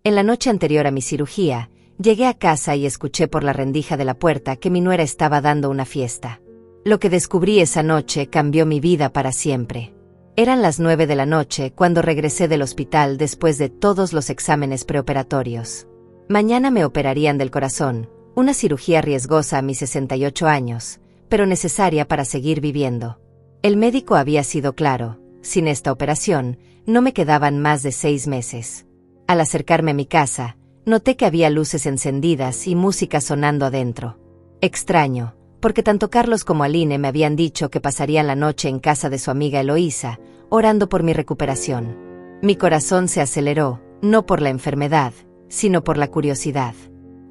En la noche anterior a mi cirugía, llegué a casa y escuché por la rendija de la puerta que mi nuera estaba dando una fiesta. Lo que descubrí esa noche cambió mi vida para siempre. Eran las 9 de la noche cuando regresé del hospital después de todos los exámenes preoperatorios. Mañana me operarían del corazón, una cirugía riesgosa a mis 68 años, pero necesaria para seguir viviendo. El médico había sido claro: sin esta operación, no me quedaban más de 6 meses. Al acercarme a mi casa, noté que había luces encendidas y música sonando adentro. Extraño, porque tanto Carlos como Aline me habían dicho que pasarían la noche en casa de su amiga Eloísa, orando por mi recuperación. Mi corazón se aceleró, no por la enfermedad, sino por la curiosidad.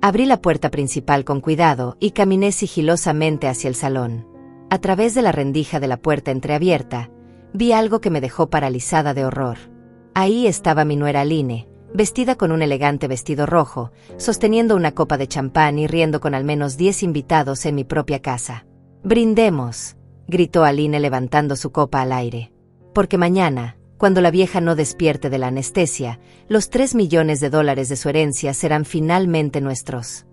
Abrí la puerta principal con cuidado y caminé sigilosamente hacia el salón. A través de la rendija de la puerta entreabierta, vi algo que me dejó paralizada de horror. Ahí estaba mi nuera Aline, vestida con un elegante vestido rojo, sosteniendo una copa de champán y riendo con al menos 10 invitados en mi propia casa. «¡Brindemos!», gritó Aline levantando su copa al aire. «Porque mañana, cuando la vieja no despierte de la anestesia, los 3 millones de dólares de su herencia serán finalmente nuestros».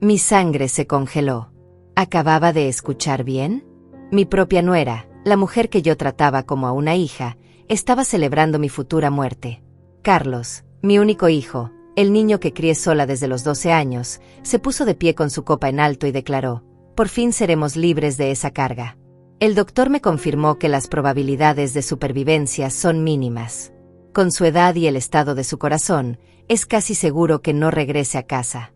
Mi sangre se congeló. ¿Acababa de escuchar bien? Mi propia nuera, la mujer que yo trataba como a una hija, estaba celebrando mi futura muerte. Carlos, mi único hijo, el niño que crié sola desde los 12 años, se puso de pie con su copa en alto y declaró: «Por fin seremos libres de esa carga». El doctor me confirmó que las probabilidades de supervivencia son mínimas. Con su edad y el estado de su corazón, es casi seguro que no regrese a casa.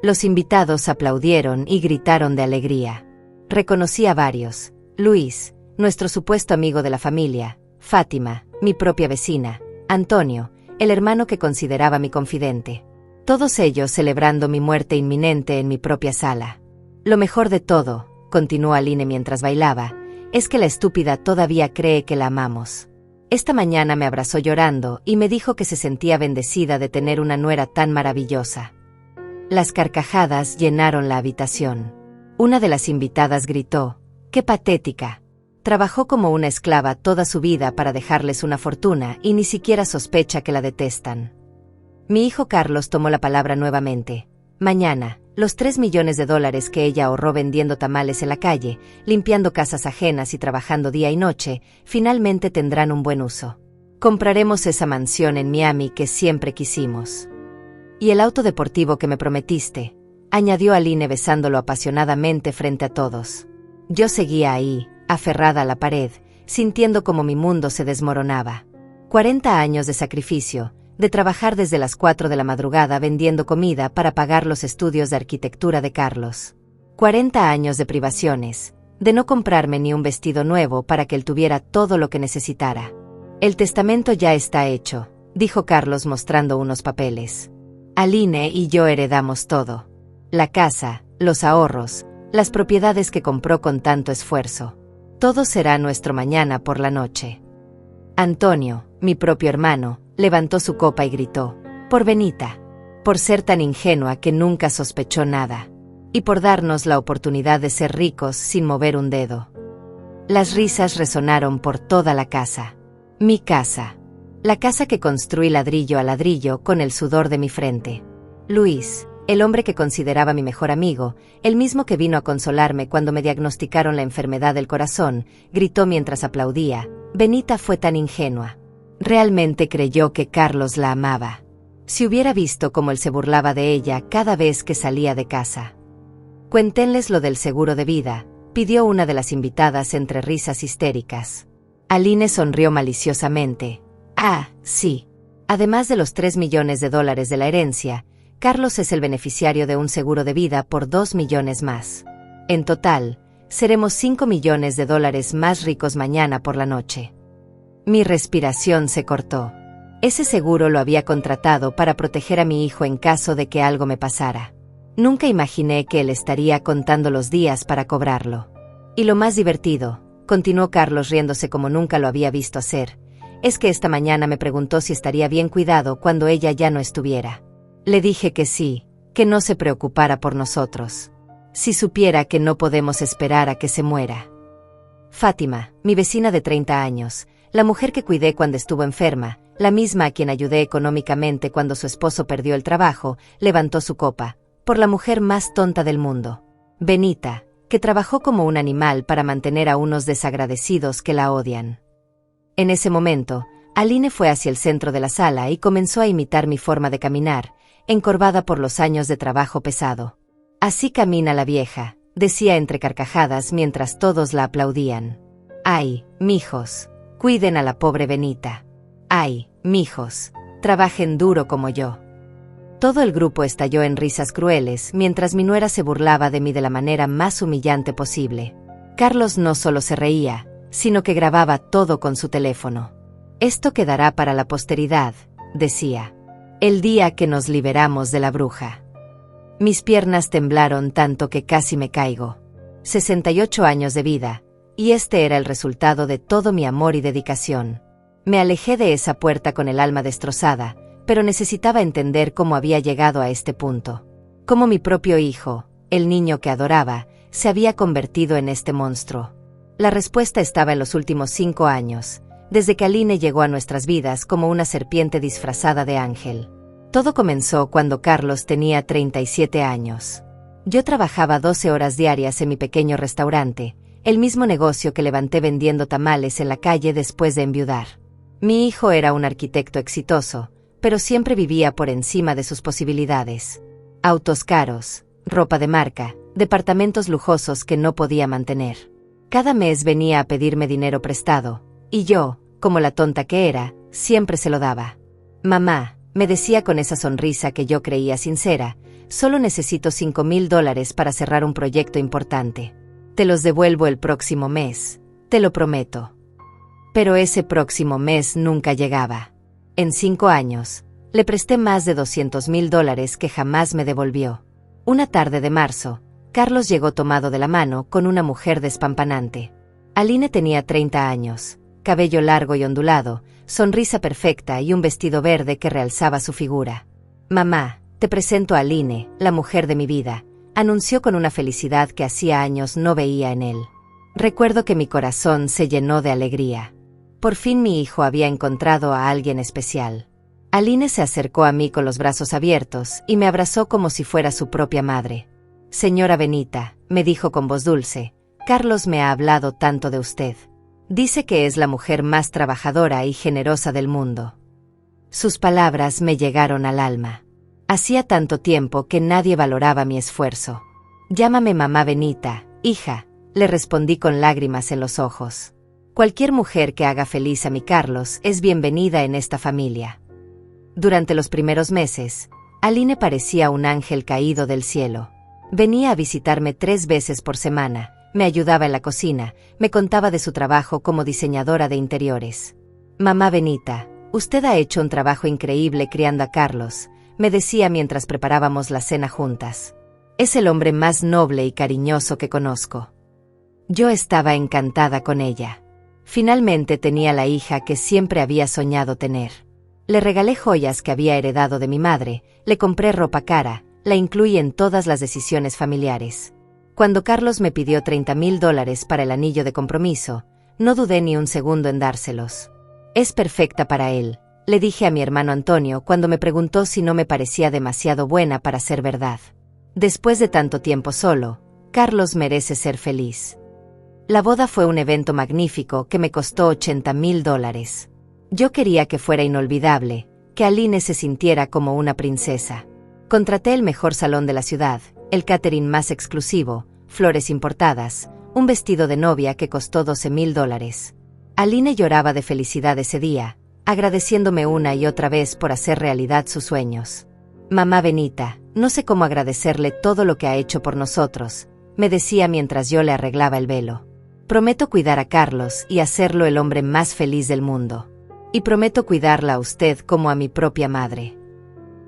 Los invitados aplaudieron y gritaron de alegría. Reconocí a varios: Luis, nuestro supuesto amigo de la familia; Fátima, mi propia vecina; Antonio, el hermano que consideraba mi confidente. Todos ellos celebrando mi muerte inminente en mi propia sala. Lo mejor de todo, continuó Aline mientras bailaba, es que la estúpida todavía cree que la amamos. Esta mañana me abrazó llorando y me dijo que se sentía bendecida de tener una nuera tan maravillosa. Las carcajadas llenaron la habitación. Una de las invitadas gritó: «¡Qué patética! Trabajó como una esclava toda su vida para dejarles una fortuna y ni siquiera sospecha que la detestan». Mi hijo Carlos tomó la palabra nuevamente. «Mañana, los 3 millones de dólares que ella ahorró vendiendo tamales en la calle, limpiando casas ajenas y trabajando día y noche, finalmente tendrán un buen uso. Compraremos esa mansión en Miami que siempre quisimos. Y el auto deportivo que me prometiste», añadió Aline besándolo apasionadamente frente a todos. Yo seguía ahí, aferrada a la pared, sintiendo como mi mundo se desmoronaba. 40 años de sacrificio, de trabajar desde las 4 de la madrugada vendiendo comida para pagar los estudios de arquitectura de Carlos. 40 años de privaciones, de no comprarme ni un vestido nuevo para que él tuviera todo lo que necesitara. «El testamento ya está hecho», dijo Carlos mostrando unos papeles. «Aline y yo heredamos todo. La casa, los ahorros, las propiedades que compró con tanto esfuerzo. Todo será nuestro mañana por la noche». Antonio, mi propio hermano, levantó su copa y gritó: «Por Benita, por ser tan ingenua que nunca sospechó nada, y por darnos la oportunidad de ser ricos sin mover un dedo». Las risas resonaron por toda la casa. Mi casa. La casa que construí ladrillo a ladrillo con el sudor de mi frente. Luis, el hombre que consideraba mi mejor amigo, el mismo que vino a consolarme cuando me diagnosticaron la enfermedad del corazón, gritó mientras aplaudía: «Benita fue tan ingenua. Realmente creyó que Carlos la amaba. Si hubiera visto cómo él se burlaba de ella cada vez que salía de casa». «Cuéntenles lo del seguro de vida», pidió una de las invitadas entre risas histéricas. Aline sonrió maliciosamente. «Ah, sí. Además de los 3 millones de dólares de la herencia, Carlos es el beneficiario de un seguro de vida por 2 millones más. En total, seremos 5 millones de dólares más ricos mañana por la noche». Mi respiración se cortó. Ese seguro lo había contratado para proteger a mi hijo en caso de que algo me pasara. Nunca imaginé que él estaría contando los días para cobrarlo. Y lo más divertido, continuó Carlos riéndose como nunca lo había visto hacer, es que esta mañana me preguntó si estaría bien cuidado cuando ella ya no estuviera. Le dije que sí, que no se preocupara por nosotros. Si supiera que no podemos esperar a que se muera. Fátima, mi vecina de 30 años, la mujer que cuidé cuando estuvo enferma, la misma a quien ayudé económicamente cuando su esposo perdió el trabajo, levantó su copa, por la mujer más tonta del mundo. Benita, que trabajó como un animal para mantener a unos desagradecidos que la odian. En ese momento, Aline fue hacia el centro de la sala y comenzó a imitar mi forma de caminar, encorvada por los años de trabajo pesado. Así camina la vieja, decía entre carcajadas mientras todos la aplaudían. Ay, mijos, cuiden a la pobre Benita. Ay, mijos, trabajen duro como yo. Todo el grupo estalló en risas crueles mientras mi nuera se burlaba de mí de la manera más humillante posible. Carlos no solo se reía, sino que grababa todo con su teléfono. Esto quedará para la posteridad, decía. El día que nos liberamos de la bruja. Mis piernas temblaron tanto que casi me caigo. 68 años de vida, y este era el resultado de todo mi amor y dedicación. Me alejé de esa puerta con el alma destrozada, pero necesitaba entender cómo había llegado a este punto. Cómo mi propio hijo, el niño que adoraba, se había convertido en este monstruo. La respuesta estaba en los últimos 5 años, desde que Aline llegó a nuestras vidas como una serpiente disfrazada de ángel. Todo comenzó cuando Carlos tenía 37 años. Yo trabajaba 12 horas diarias en mi pequeño restaurante, el mismo negocio que levanté vendiendo tamales en la calle después de enviudar. Mi hijo era un arquitecto exitoso, pero siempre vivía por encima de sus posibilidades. Autos caros, ropa de marca, departamentos lujosos que no podía mantener. Cada mes venía a pedirme dinero prestado, y yo, como la tonta que era, siempre se lo daba. Mamá, me decía con esa sonrisa que yo creía sincera, solo necesito $5,000 para cerrar un proyecto importante. Te los devuelvo el próximo mes, te lo prometo. Pero ese próximo mes nunca llegaba. En 5 años, le presté más de $200,000 que jamás me devolvió. Una tarde de marzo, Carlos llegó tomado de la mano con una mujer despampanante. Aline tenía 30 años, cabello largo y ondulado, sonrisa perfecta y un vestido verde que realzaba su figura. Mamá, te presento a Aline, la mujer de mi vida, anunció con una felicidad que hacía años no veía en él. Recuerdo que mi corazón se llenó de alegría. Por fin mi hijo había encontrado a alguien especial. Aline se acercó a mí con los brazos abiertos y me abrazó como si fuera su propia madre. Señora Benita, me dijo con voz dulce, Carlos me ha hablado tanto de usted. Dice que es la mujer más trabajadora y generosa del mundo. Sus palabras me llegaron al alma. Hacía tanto tiempo que nadie valoraba mi esfuerzo. Llámame mamá Benita, hija, le respondí con lágrimas en los ojos. Cualquier mujer que haga feliz a mi Carlos es bienvenida en esta familia. Durante los primeros meses, Aline parecía un ángel caído del cielo. Venía a visitarme 3 veces por semana, me ayudaba en la cocina, me contaba de su trabajo como diseñadora de interiores. Mamá Benita, usted ha hecho un trabajo increíble criando a Carlos, me decía mientras preparábamos la cena juntas. Es el hombre más noble y cariñoso que conozco. Yo estaba encantada con ella. Finalmente tenía la hija que siempre había soñado tener. Le regalé joyas que había heredado de mi madre, le compré ropa cara, la incluí en todas las decisiones familiares. Cuando Carlos me pidió $30,000 para el anillo de compromiso, no dudé ni un segundo en dárselos. Es perfecta para él, le dije a mi hermano Antonio cuando me preguntó si no me parecía demasiado buena para ser verdad. Después de tanto tiempo solo, Carlos merece ser feliz. La boda fue un evento magnífico que me costó $80,000. Yo quería que fuera inolvidable, que Aline se sintiera como una princesa. Contraté el mejor salón de la ciudad, el catering más exclusivo, flores importadas, un vestido de novia que costó $12,000. Aline lloraba de felicidad ese día, agradeciéndome una y otra vez por hacer realidad sus sueños. Mamá Benita, no sé cómo agradecerle todo lo que ha hecho por nosotros, me decía mientras yo le arreglaba el velo. Prometo cuidar a Carlos y hacerlo el hombre más feliz del mundo. Y prometo cuidarla a usted como a mi propia madre.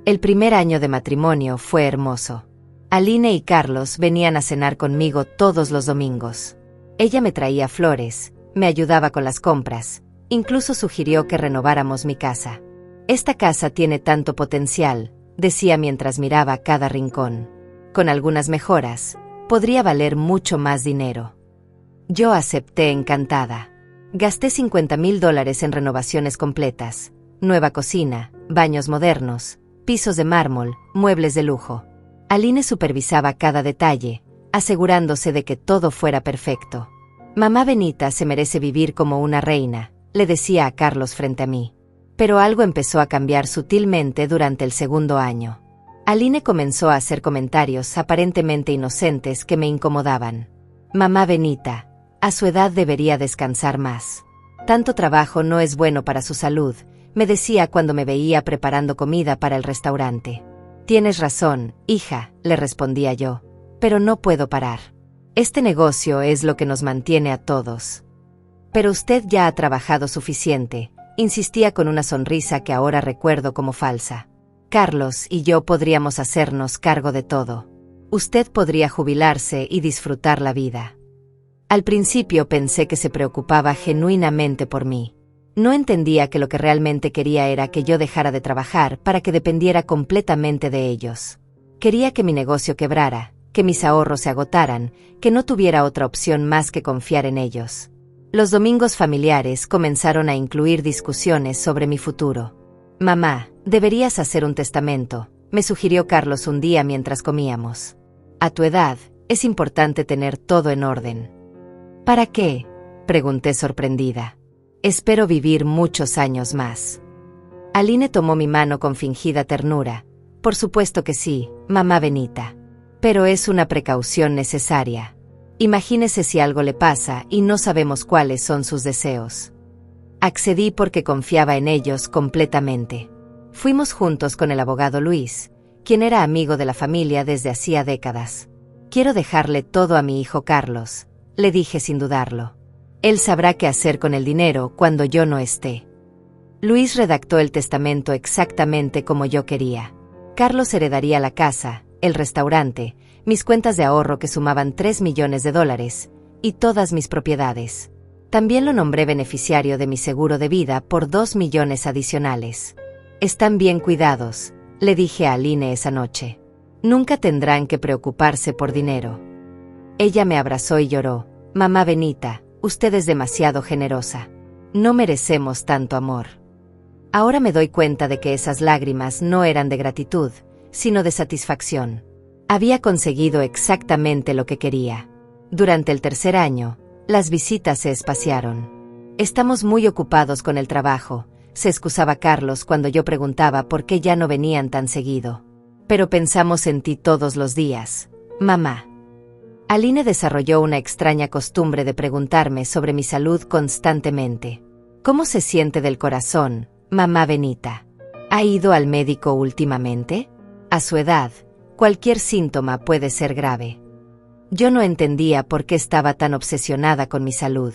El primer año de matrimonio fue hermoso. Aline y Carlos venían a cenar conmigo todos los domingos. Ella me traía flores, me ayudaba con las compras, incluso sugirió que renováramos mi casa. Esta casa tiene tanto potencial, decía mientras miraba cada rincón. Con algunas mejoras, podría valer mucho más dinero. Yo acepté encantada. Gasté $50,000 en renovaciones completas, nueva cocina, baños modernos, pisos de mármol, muebles de lujo. Aline supervisaba cada detalle, asegurándose de que todo fuera perfecto. Mamá Benita se merece vivir como una reina, le decía a Carlos frente a mí. Pero algo empezó a cambiar sutilmente durante el segundo año. Aline comenzó a hacer comentarios aparentemente inocentes que me incomodaban. Mamá Benita, a su edad debería descansar más. Tanto trabajo no es bueno para su salud, me decía cuando me veía preparando comida para el restaurante. Tienes razón, hija, le respondía yo, pero no puedo parar. Este negocio es lo que nos mantiene a todos. Pero usted ya ha trabajado suficiente, insistía con una sonrisa que ahora recuerdo como falsa. Carlos y yo podríamos hacernos cargo de todo. Usted podría jubilarse y disfrutar la vida. Al principio pensé que se preocupaba genuinamente por mí. No entendía que lo que realmente quería era que yo dejara de trabajar para que dependiera completamente de ellos. Quería que mi negocio quebrara, que mis ahorros se agotaran, que no tuviera otra opción más que confiar en ellos. Los domingos familiares comenzaron a incluir discusiones sobre mi futuro. Mamá, deberías hacer un testamento, me sugirió Carlos un día mientras comíamos. A tu edad, es importante tener todo en orden. ¿Para qué?, pregunté sorprendida. Espero vivir muchos años más. Aline tomó mi mano con fingida ternura. Por supuesto que sí, mamá Benita. Pero es una precaución necesaria. Imagínese si algo le pasa y no sabemos cuáles son sus deseos. Accedí porque confiaba en ellos completamente. Fuimos juntos con el abogado Luis, quien era amigo de la familia desde hacía décadas. Quiero dejarle todo a mi hijo Carlos, le dije sin dudarlo. Él sabrá qué hacer con el dinero cuando yo no esté. Luis redactó el testamento exactamente como yo quería. Carlos heredaría la casa, el restaurante, mis cuentas de ahorro que sumaban $3 millones, y todas mis propiedades. También lo nombré beneficiario de mi seguro de vida por $2 millones adicionales. Están bien cuidados, le dije a Aline esa noche. Nunca tendrán que preocuparse por dinero. Ella me abrazó y lloró. Mamá Benita, usted es demasiado generosa. No merecemos tanto amor. Ahora me doy cuenta de que esas lágrimas no eran de gratitud, sino de satisfacción. Había conseguido exactamente lo que quería. Durante el tercer año, las visitas se espaciaron. Estamos muy ocupados con el trabajo, se excusaba Carlos cuando yo preguntaba por qué ya no venían tan seguido. Pero pensamos en ti todos los días, mamá. Aline desarrolló una extraña costumbre de preguntarme sobre mi salud constantemente. ¿Cómo se siente del corazón, mamá Benita? ¿Ha ido al médico últimamente? A su edad, cualquier síntoma puede ser grave. Yo no entendía por qué estaba tan obsesionada con mi salud.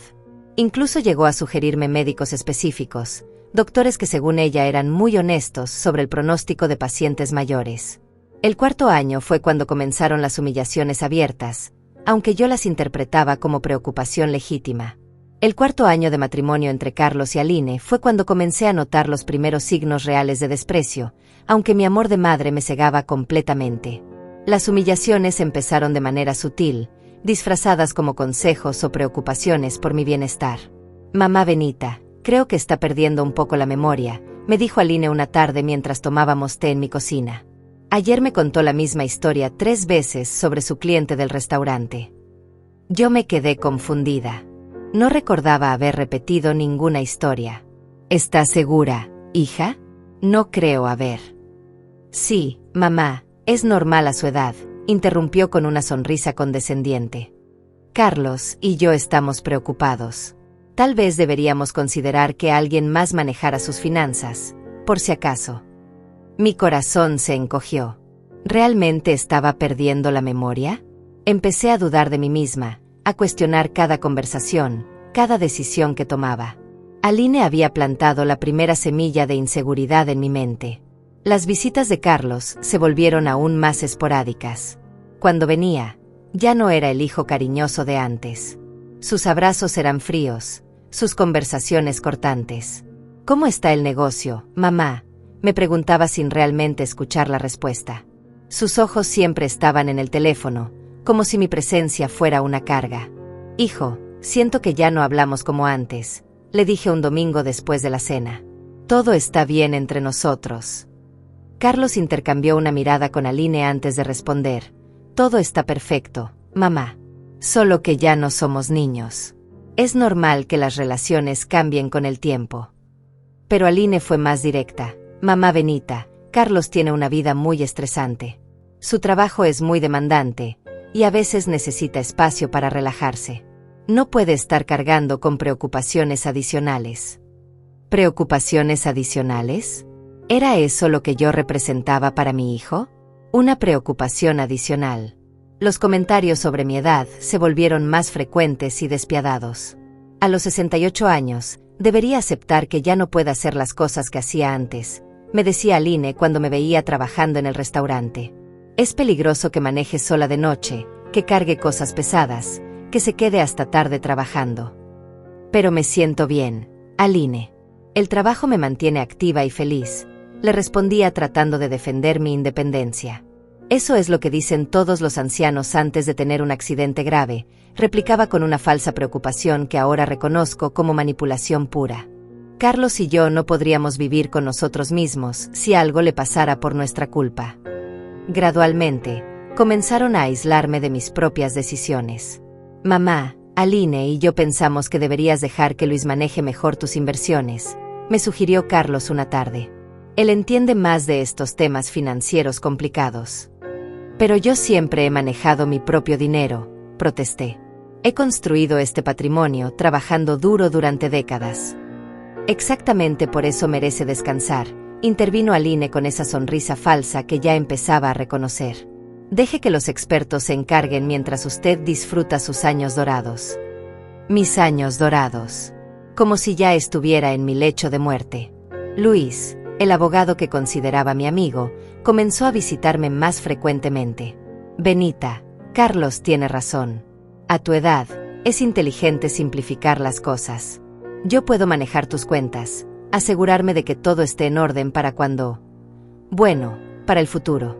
Incluso llegó a sugerirme médicos específicos, doctores que según ella eran muy honestos sobre el pronóstico de pacientes mayores. El cuarto año fue cuando comenzaron las humillaciones abiertas, aunque yo las interpretaba como preocupación legítima. El cuarto año de matrimonio entre Carlos y Aline fue cuando comencé a notar los primeros signos reales de desprecio, aunque mi amor de madre me cegaba completamente. Las humillaciones empezaron de manera sutil, disfrazadas como consejos o preocupaciones por mi bienestar. Mamá Benita, creo que está perdiendo un poco la memoria, me dijo Aline una tarde mientras tomábamos té en mi cocina. Ayer me contó la misma historia 3 veces sobre su cliente del restaurante. Yo me quedé confundida. No recordaba haber repetido ninguna historia. ¿Estás segura, hija? No creo haber. Sí, mamá, es normal a su edad, interrumpió con una sonrisa condescendiente. Carlos y yo estamos preocupados. Tal vez deberíamos considerar que alguien más manejara sus finanzas, por si acaso. Mi corazón se encogió. ¿Realmente estaba perdiendo la memoria? Empecé a dudar de mí misma, a cuestionar cada conversación, cada decisión que tomaba. Aline había plantado la primera semilla de inseguridad en mi mente. Las visitas de Carlos se volvieron aún más esporádicas. Cuando venía, ya no era el hijo cariñoso de antes. Sus abrazos eran fríos, sus conversaciones cortantes. ¿Cómo está el negocio, mamá?, me preguntaba sin realmente escuchar la respuesta. Sus ojos siempre estaban en el teléfono, como si mi presencia fuera una carga. Hijo, siento que ya no hablamos como antes, le dije un domingo después de la cena. Todo está bien entre nosotros. Carlos intercambió una mirada con Aline antes de responder. Todo está perfecto, mamá. Solo que ya no somos niños. Es normal que las relaciones cambien con el tiempo. Pero Aline fue más directa. Mamá Benita, Carlos tiene una vida muy estresante. Su trabajo es muy demandante, y a veces necesita espacio para relajarse. No puede estar cargando con preocupaciones adicionales. ¿Preocupaciones adicionales? ¿Era eso lo que yo representaba para mi hijo? Una preocupación adicional. Los comentarios sobre mi edad se volvieron más frecuentes y despiadados. A los 68 años, debería aceptar que ya no pueda hacer las cosas que hacía antes, me decía Aline cuando me veía trabajando en el restaurante. Es peligroso que maneje sola de noche, que cargue cosas pesadas, que se quede hasta tarde trabajando. Pero me siento bien, Aline. El trabajo me mantiene activa y feliz, le respondía tratando de defender mi independencia. Eso es lo que dicen todos los ancianos antes de tener un accidente grave, replicaba con una falsa preocupación que ahora reconozco como manipulación pura. Carlos y yo no podríamos vivir con nosotros mismos si algo le pasara por nuestra culpa. Gradualmente, comenzaron a aislarme de mis propias decisiones. Mamá, Aline y yo pensamos que deberías dejar que Luis maneje mejor tus inversiones, me sugirió Carlos una tarde. Él entiende más de estos temas financieros complicados. Pero yo siempre he manejado mi propio dinero, protesté. He construido este patrimonio trabajando duro durante décadas. Exactamente por eso merece descansar, intervino Aline con esa sonrisa falsa que ya empezaba a reconocer. Deje que los expertos se encarguen mientras usted disfruta sus años dorados. Mis años dorados. Como si ya estuviera en mi lecho de muerte. Luis, el abogado que consideraba mi amigo, comenzó a visitarme más frecuentemente. Benita, Carlos tiene razón. A tu edad, es inteligente simplificar las cosas. Yo puedo manejar tus cuentas, asegurarme de que todo esté en orden para cuando... Bueno, para el futuro.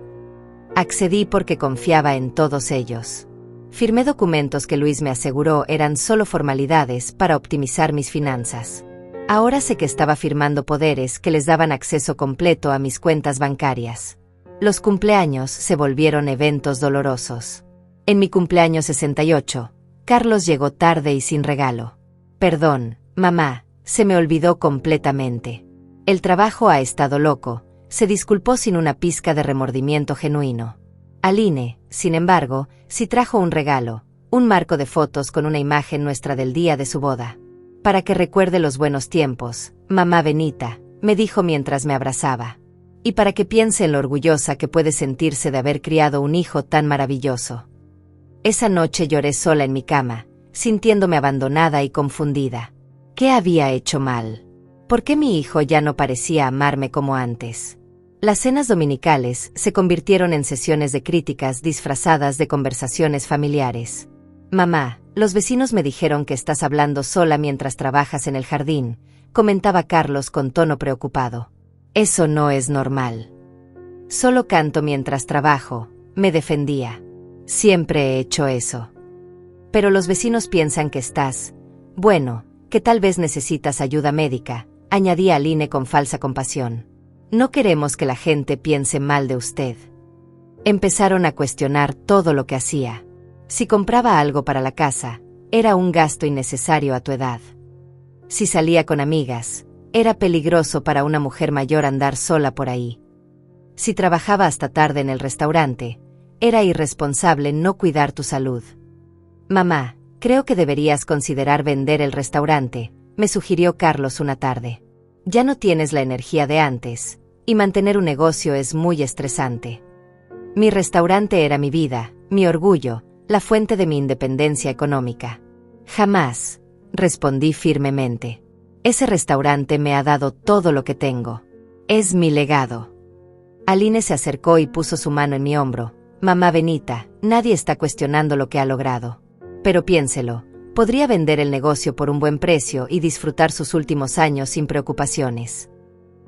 Accedí porque confiaba en todos ellos. Firmé documentos que Luis me aseguró eran solo formalidades para optimizar mis finanzas. Ahora sé que estaba firmando poderes que les daban acceso completo a mis cuentas bancarias. Los cumpleaños se volvieron eventos dolorosos. En mi cumpleaños 68, Carlos llegó tarde y sin regalo. Perdón, mamá, se me olvidó completamente. El trabajo ha estado loco, se disculpó sin una pizca de remordimiento genuino. Aline, sin embargo, sí trajo un regalo, un marco de fotos con una imagen nuestra del día de su boda. Para que recuerde los buenos tiempos, mamá Benita, me dijo mientras me abrazaba. Y para que piense en lo orgullosa que puede sentirse de haber criado un hijo tan maravilloso. Esa noche lloré sola en mi cama, sintiéndome abandonada y confundida. ¿Qué había hecho mal? ¿Por qué mi hijo ya no parecía amarme como antes? Las cenas dominicales se convirtieron en sesiones de críticas disfrazadas de conversaciones familiares. Mamá, los vecinos me dijeron que estás hablando sola mientras trabajas en el jardín, comentaba Carlos con tono preocupado. Eso no es normal. Solo canto mientras trabajo, me defendía. Siempre he hecho eso. Pero los vecinos piensan que estás... Bueno, que tal vez necesitas ayuda médica, añadía Aline con falsa compasión. No queremos que la gente piense mal de usted. Empezaron a cuestionar todo lo que hacía. Si compraba algo para la casa, era un gasto innecesario a tu edad. Si salía con amigas, era peligroso para una mujer mayor andar sola por ahí. Si trabajaba hasta tarde en el restaurante, era irresponsable no cuidar tu salud. Mamá, creo que deberías considerar vender el restaurante, me sugirió Carlos una tarde. Ya no tienes la energía de antes, y mantener un negocio es muy estresante. Mi restaurante era mi vida, mi orgullo, la fuente de mi independencia económica. Jamás, respondí firmemente. Ese restaurante me ha dado todo lo que tengo. Es mi legado. Aline se acercó y puso su mano en mi hombro. Mamá Benita, nadie está cuestionando lo que ha logrado. Pero piénselo, podría vender el negocio por un buen precio y disfrutar sus últimos años sin preocupaciones.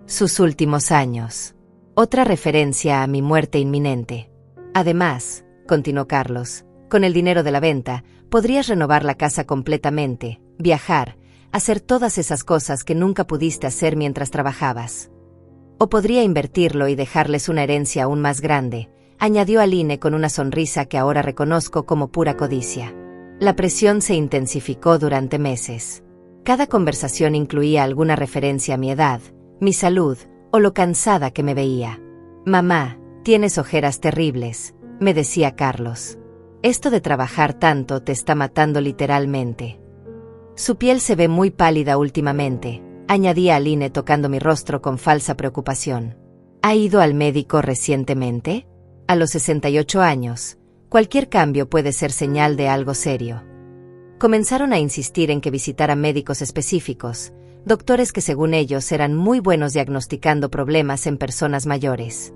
Sus últimos años. Otra referencia a mi muerte inminente. Además, continuó Carlos, con el dinero de la venta, podrías renovar la casa completamente, viajar, hacer todas esas cosas que nunca pudiste hacer mientras trabajabas. O podría invertirlo y dejarles una herencia aún más grande, añadió Aline con una sonrisa que ahora reconozco como pura codicia. La presión se intensificó durante meses. Cada conversación incluía alguna referencia a mi edad, mi salud, o lo cansada que me veía. Mamá, tienes ojeras terribles, me decía Carlos. Esto de trabajar tanto te está matando literalmente. Su piel se ve muy pálida últimamente, añadía Aline tocando mi rostro con falsa preocupación. ¿Ha ido al médico recientemente? A los 68 años, cualquier cambio puede ser señal de algo serio. Comenzaron a insistir en que visitara médicos específicos, doctores que según ellos eran muy buenos diagnosticando problemas en personas mayores.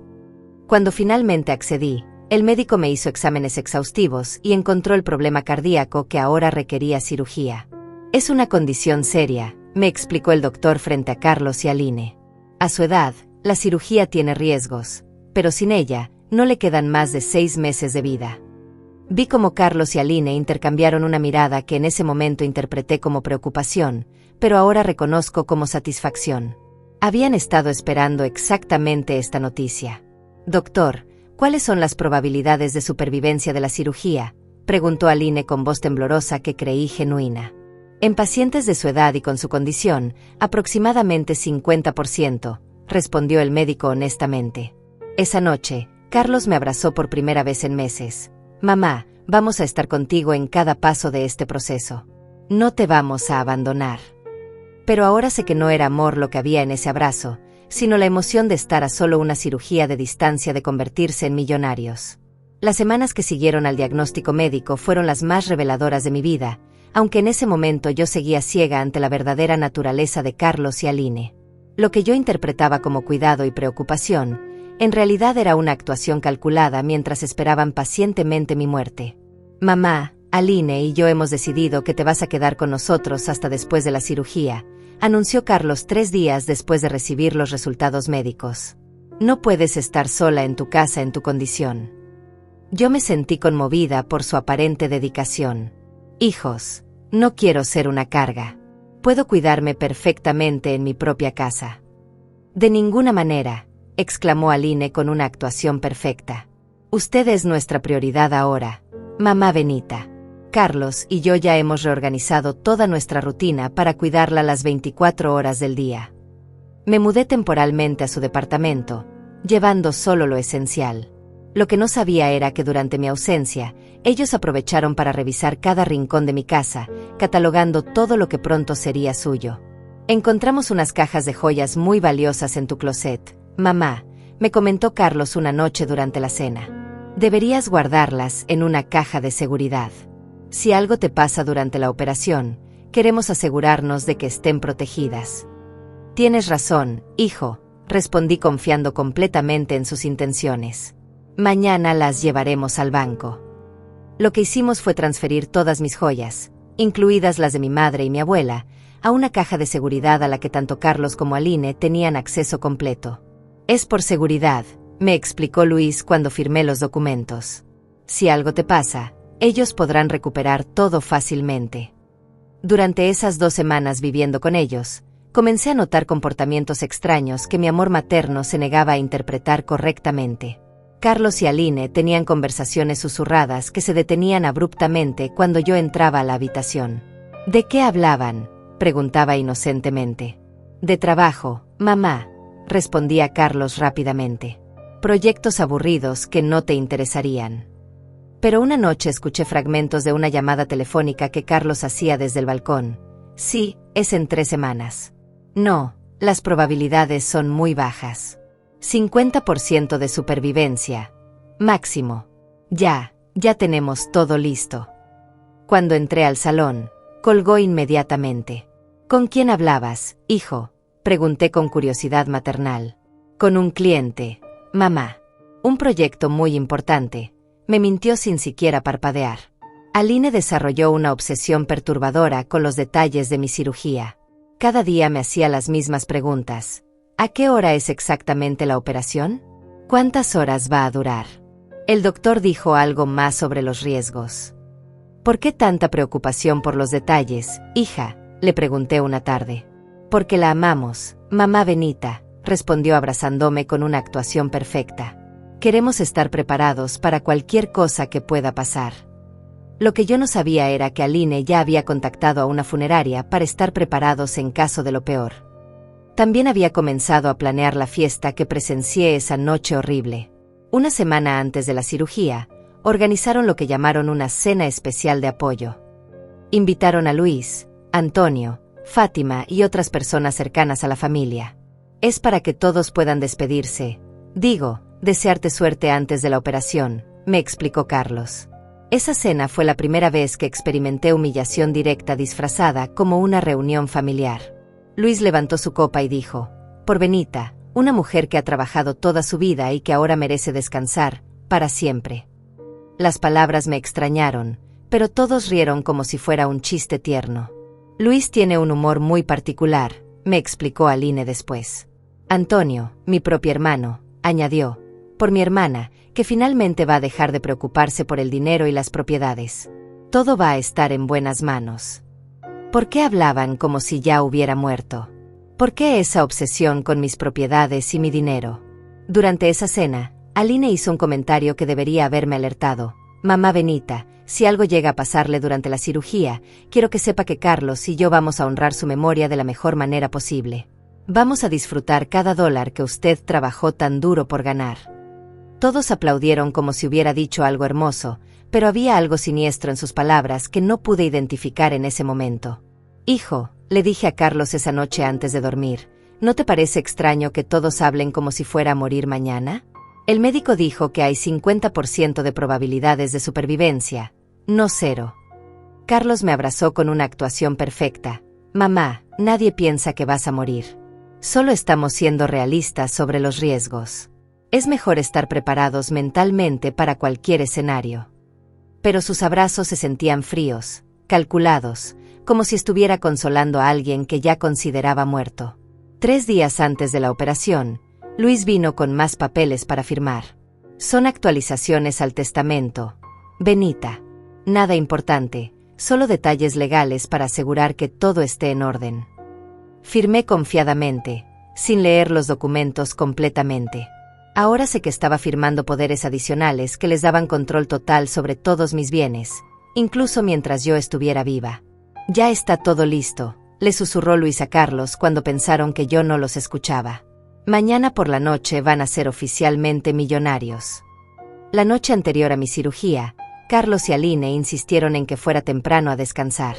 Cuando finalmente accedí, el médico me hizo exámenes exhaustivos y encontró el problema cardíaco que ahora requería cirugía. Es una condición seria, me explicó el doctor frente a Carlos y Aline. A su edad, la cirugía tiene riesgos, pero sin ella, no le quedan más de 6 meses de vida. Vi cómo Carlos y Aline intercambiaron una mirada que en ese momento interpreté como preocupación, pero ahora reconozco como satisfacción. Habían estado esperando exactamente esta noticia. Doctor, ¿cuáles son las probabilidades de supervivencia de la cirugía?, preguntó Aline con voz temblorosa que creí genuina. En pacientes de su edad y con su condición, aproximadamente 50%, respondió el médico honestamente. Esa noche, Carlos me abrazó por primera vez en meses. Mamá, vamos a estar contigo en cada paso de este proceso. No te vamos a abandonar. Pero ahora sé que no era amor lo que había en ese abrazo, sino la emoción de estar a solo una cirugía de distancia de convertirse en millonarios. Las semanas que siguieron al diagnóstico médico fueron las más reveladoras de mi vida, aunque en ese momento yo seguía ciega ante la verdadera naturaleza de Carlos y Aline. Lo que yo interpretaba como cuidado y preocupación, en realidad era una actuación calculada mientras esperaban pacientemente mi muerte. Mamá, Aline y yo hemos decidido que te vas a quedar con nosotros hasta después de la cirugía, anunció Carlos 3 días después de recibir los resultados médicos. No puedes estar sola en tu casa en tu condición. Yo me sentí conmovida por su aparente dedicación. Hijos, no quiero ser una carga. Puedo cuidarme perfectamente en mi propia casa. De ninguna manera, exclamó Aline con una actuación perfecta. Usted es nuestra prioridad ahora, mamá Benita. Carlos y yo ya hemos reorganizado toda nuestra rutina para cuidarla las 24 horas del día. Me mudé temporalmente a su departamento, llevando solo lo esencial. Lo que no sabía era que durante mi ausencia, ellos aprovecharon para revisar cada rincón de mi casa, catalogando todo lo que pronto sería suyo. Encontramos unas cajas de joyas muy valiosas en tu closet, mamá, me comentó Carlos una noche durante la cena. Deberías guardarlas en una caja de seguridad. Si algo te pasa durante la operación, queremos asegurarnos de que estén protegidas. Tienes razón, hijo, respondí confiando completamente en sus intenciones. Mañana las llevaremos al banco. Lo que hicimos fue transferir todas mis joyas, incluidas las de mi madre y mi abuela, a una caja de seguridad a la que tanto Carlos como Aline tenían acceso completo. Es por seguridad, me explicó Luis cuando firmé los documentos. Si algo te pasa, ellos podrán recuperar todo fácilmente. Durante esas 2 semanas viviendo con ellos, comencé a notar comportamientos extraños que mi amor materno se negaba a interpretar correctamente. Carlos y Aline tenían conversaciones susurradas que se detenían abruptamente cuando yo entraba a la habitación. ¿De qué hablaban?, preguntaba inocentemente. De trabajo, mamá, respondía Carlos rápidamente. Proyectos aburridos que no te interesarían. Pero una noche escuché fragmentos de una llamada telefónica que Carlos hacía desde el balcón. Sí, es en 3 semanas. No, las probabilidades son muy bajas. 50% de supervivencia. Máximo. Ya tenemos todo listo. Cuando entré al salón, colgó inmediatamente. ¿Con quién hablabas, hijo?, pregunté con curiosidad maternal. Con un cliente, mamá. Un proyecto muy importante, me mintió sin siquiera parpadear. Aline desarrolló una obsesión perturbadora con los detalles de mi cirugía. Cada día me hacía las mismas preguntas. ¿A qué hora es exactamente la operación? ¿Cuántas horas va a durar? El doctor dijo algo más sobre los riesgos. ¿Por qué tanta preocupación por los detalles, hija?, Le pregunté una tarde. Porque la amamos, mamá Benita, respondió abrazándome con una actuación perfecta. Queremos estar preparados para cualquier cosa que pueda pasar. Lo que yo no sabía era que Aline ya había contactado a una funeraria para estar preparados en caso de lo peor. También había comenzado a planear la fiesta que presencié esa noche horrible. Una semana antes de la cirugía, organizaron lo que llamaron una cena especial de apoyo. Invitaron a Luis, Antonio, Fátima y otras personas cercanas a la familia. Es para que todos puedan despedirse. Digo, desearte suerte antes de la operación, me explicó Carlos. Esa cena fue la primera vez que experimenté humillación directa disfrazada como una reunión familiar. Luis levantó su copa y dijo, por Benita, una mujer que ha trabajado toda su vida y que ahora merece descansar, para siempre. Las palabras me extrañaron, pero todos rieron como si fuera un chiste tierno. Luis tiene un humor muy particular, me explicó Aline después. Antonio, mi propio hermano, añadió, por mi hermana, que finalmente va a dejar de preocuparse por el dinero y las propiedades. Todo va a estar en buenas manos. ¿Por qué hablaban como si ya hubiera muerto? ¿Por qué esa obsesión con mis propiedades y mi dinero? Durante esa cena, Aline hizo un comentario que debería haberme alertado. Mamá Benita, si algo llega a pasarle durante la cirugía, quiero que sepa que Carlos y yo vamos a honrar su memoria de la mejor manera posible. Vamos a disfrutar cada dólar que usted trabajó tan duro por ganar. Todos aplaudieron como si hubiera dicho algo hermoso, pero había algo siniestro en sus palabras que no pude identificar en ese momento. Hijo, le dije a Carlos esa noche antes de dormir, ¿no te parece extraño que todos hablen como si fuera a morir mañana? El médico dijo que hay 50% de probabilidades de supervivencia, no 0. Carlos me abrazó con una actuación perfecta. Mamá, nadie piensa que vas a morir. Solo estamos siendo realistas sobre los riesgos. Es mejor estar preparados mentalmente para cualquier escenario. Pero sus abrazos se sentían fríos, calculados, como si estuviera consolando a alguien que ya consideraba muerto. 3 días antes de la operación, Luis vino con más papeles para firmar. Son actualizaciones al testamento. Benita. Nada importante, solo detalles legales para asegurar que todo esté en orden. Firmé confiadamente, sin leer los documentos completamente. Ahora sé que estaba firmando poderes adicionales que les daban control total sobre todos mis bienes, incluso mientras yo estuviera viva. Ya está todo listo, le susurró Luis a Carlos cuando pensaron que yo no los escuchaba. Mañana por la noche van a ser oficialmente millonarios. La noche anterior a mi cirugía, Carlos y Aline insistieron en que fuera temprano a descansar.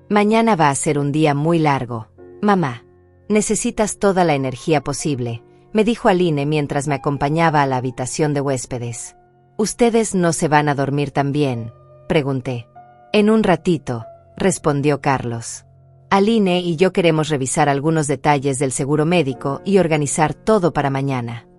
Mañana va a ser un día muy largo. Mamá, necesitas toda la energía posible, me dijo Aline mientras me acompañaba a la habitación de huéspedes. ¿Ustedes no se van a dormir también?, pregunté. En un ratito, respondió Carlos. Aline y yo queremos revisar algunos detalles del seguro médico y organizar todo para mañana.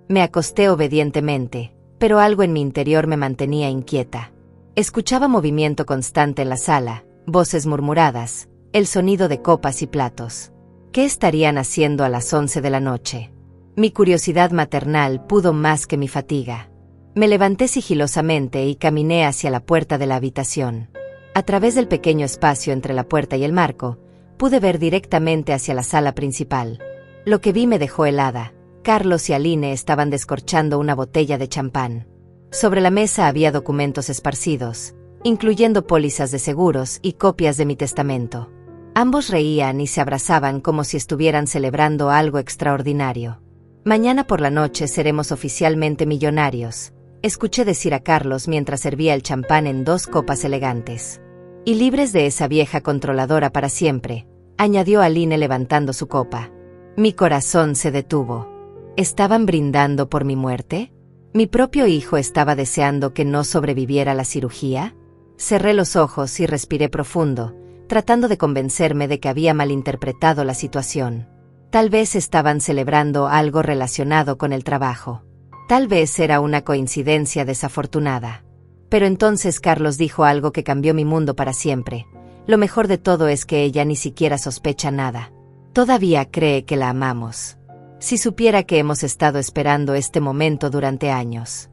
Me acosté obedientemente, pero algo en mi interior me mantenía inquieta. Escuchaba movimiento constante en la sala, voces murmuradas, el sonido de copas y platos. ¿Qué estarían haciendo a las 11 de la noche? Mi curiosidad maternal pudo más que mi fatiga. Me levanté sigilosamente y caminé hacia la puerta de la habitación. A través del pequeño espacio entre la puerta y el marco, pude ver directamente hacia la sala principal. Lo que vi me dejó helada. Carlos y Aline estaban descorchando una botella de champán. Sobre la mesa había documentos esparcidos, incluyendo pólizas de seguros y copias de mi testamento. Ambos reían y se abrazaban como si estuvieran celebrando algo extraordinario. Mañana por la noche seremos oficialmente millonarios, escuché decir a Carlos mientras servía el champán en 2 copas elegantes. Y libres de esa vieja controladora para siempre, añadió Aline levantando su copa. Mi corazón se detuvo. ¿Estaban brindando por mi muerte? ¿Mi propio hijo estaba deseando que no sobreviviera a la cirugía? Cerré los ojos y respiré profundo, tratando de convencerme de que había malinterpretado la situación. Tal vez estaban celebrando algo relacionado con el trabajo. Tal vez era una coincidencia desafortunada. Pero entonces Carlos dijo algo que cambió mi mundo para siempre. Lo mejor de todo es que ella ni siquiera sospecha nada. Todavía cree que la amamos. Si supiera que hemos estado esperando este momento durante años.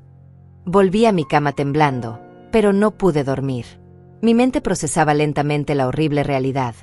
Volví a mi cama temblando, pero no pude dormir. Mi mente procesaba lentamente la horrible realidad.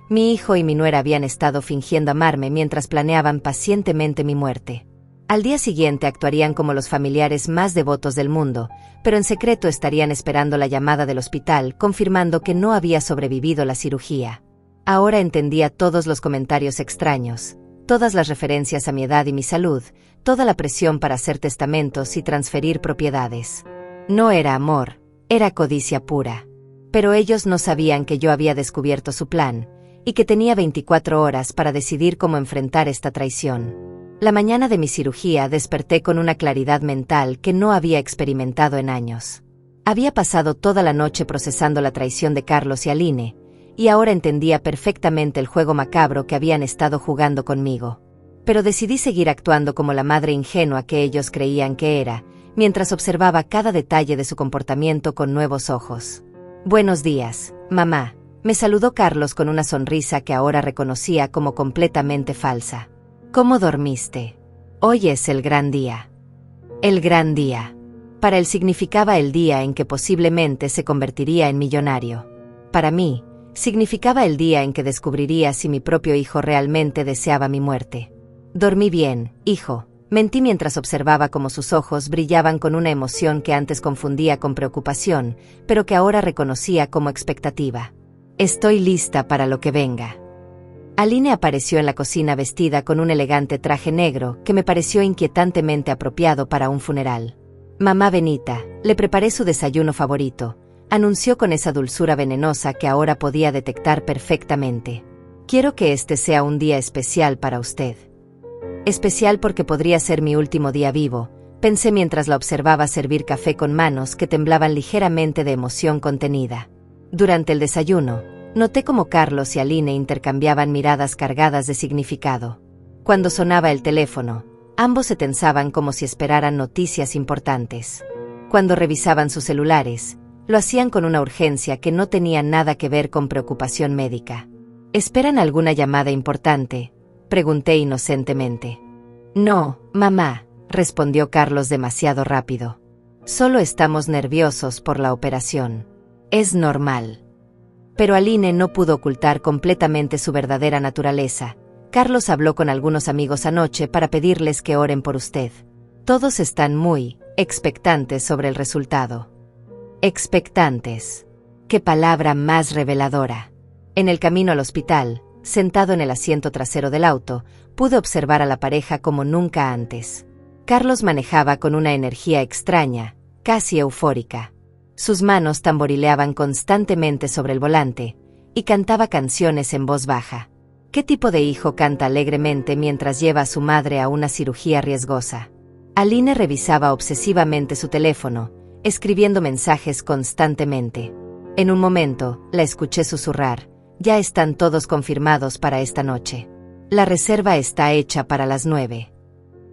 Mi hijo y mi nuera habían estado fingiendo amarme mientras planeaban pacientemente mi muerte. Al día siguiente actuarían como los familiares más devotos del mundo, pero en secreto estarían esperando la llamada del hospital confirmando que no había sobrevivido la cirugía. Ahora entendía todos los comentarios extraños, todas las referencias a mi edad y mi salud, toda la presión para hacer testamentos y transferir propiedades. No era amor, era codicia pura. Pero ellos no sabían que yo había descubierto su plan, y que tenía 24 horas para decidir cómo enfrentar esta traición. La mañana de mi cirugía desperté con una claridad mental que no había experimentado en años. Había pasado toda la noche procesando la traición de Carlos y Aline, y ahora entendía perfectamente el juego macabro que habían estado jugando conmigo. Pero decidí seguir actuando como la madre ingenua que ellos creían que era, mientras observaba cada detalle de su comportamiento con nuevos ojos. «Buenos días, mamá», me saludó Carlos con una sonrisa que ahora reconocía como completamente falsa. «¿Cómo dormiste? Hoy es el gran día». El gran día. Para él significaba el día en que posiblemente se convertiría en millonario. Para mí, significaba el día en que descubriría si mi propio hijo realmente deseaba mi muerte. «Dormí bien, hijo», mentí mientras observaba cómo sus ojos brillaban con una emoción que antes confundía con preocupación, pero que ahora reconocía como expectativa. «Estoy lista para lo que venga». Aline apareció en la cocina vestida con un elegante traje negro que me pareció inquietantemente apropiado para un funeral. «Mamá Benita, le preparé su desayuno favorito», anunció con esa dulzura venenosa que ahora podía detectar perfectamente. «Quiero que este sea un día especial para usted». Especial porque podría ser mi último día vivo, pensé mientras la observaba servir café con manos que temblaban ligeramente de emoción contenida. Durante el desayuno, noté cómo Carlos y Aline intercambiaban miradas cargadas de significado. Cuando sonaba el teléfono, ambos se tensaban como si esperaran noticias importantes. Cuando revisaban sus celulares, lo hacían con una urgencia que no tenía nada que ver con preocupación médica. «¿Esperan alguna llamada importante?», pregunté inocentemente. «No, mamá», respondió Carlos demasiado rápido. «Solo estamos nerviosos por la operación. Es normal». Pero Aline no pudo ocultar completamente su verdadera naturaleza. «Carlos habló con algunos amigos anoche para pedirles que oren por usted. Todos están muy expectantes sobre el resultado». Expectantes. Qué palabra más reveladora. En el camino al hospital, sentado en el asiento trasero del auto, pude observar a la pareja como nunca antes. Carlos manejaba con una energía extraña, casi eufórica. Sus manos tamborileaban constantemente sobre el volante, y cantaba canciones en voz baja. ¿Qué tipo de hijo canta alegremente mientras lleva a su madre a una cirugía riesgosa? Aline revisaba obsesivamente su teléfono, escribiendo mensajes constantemente. En un momento, la escuché susurrar: «Ya están todos confirmados para esta noche. La reserva está hecha para las 9».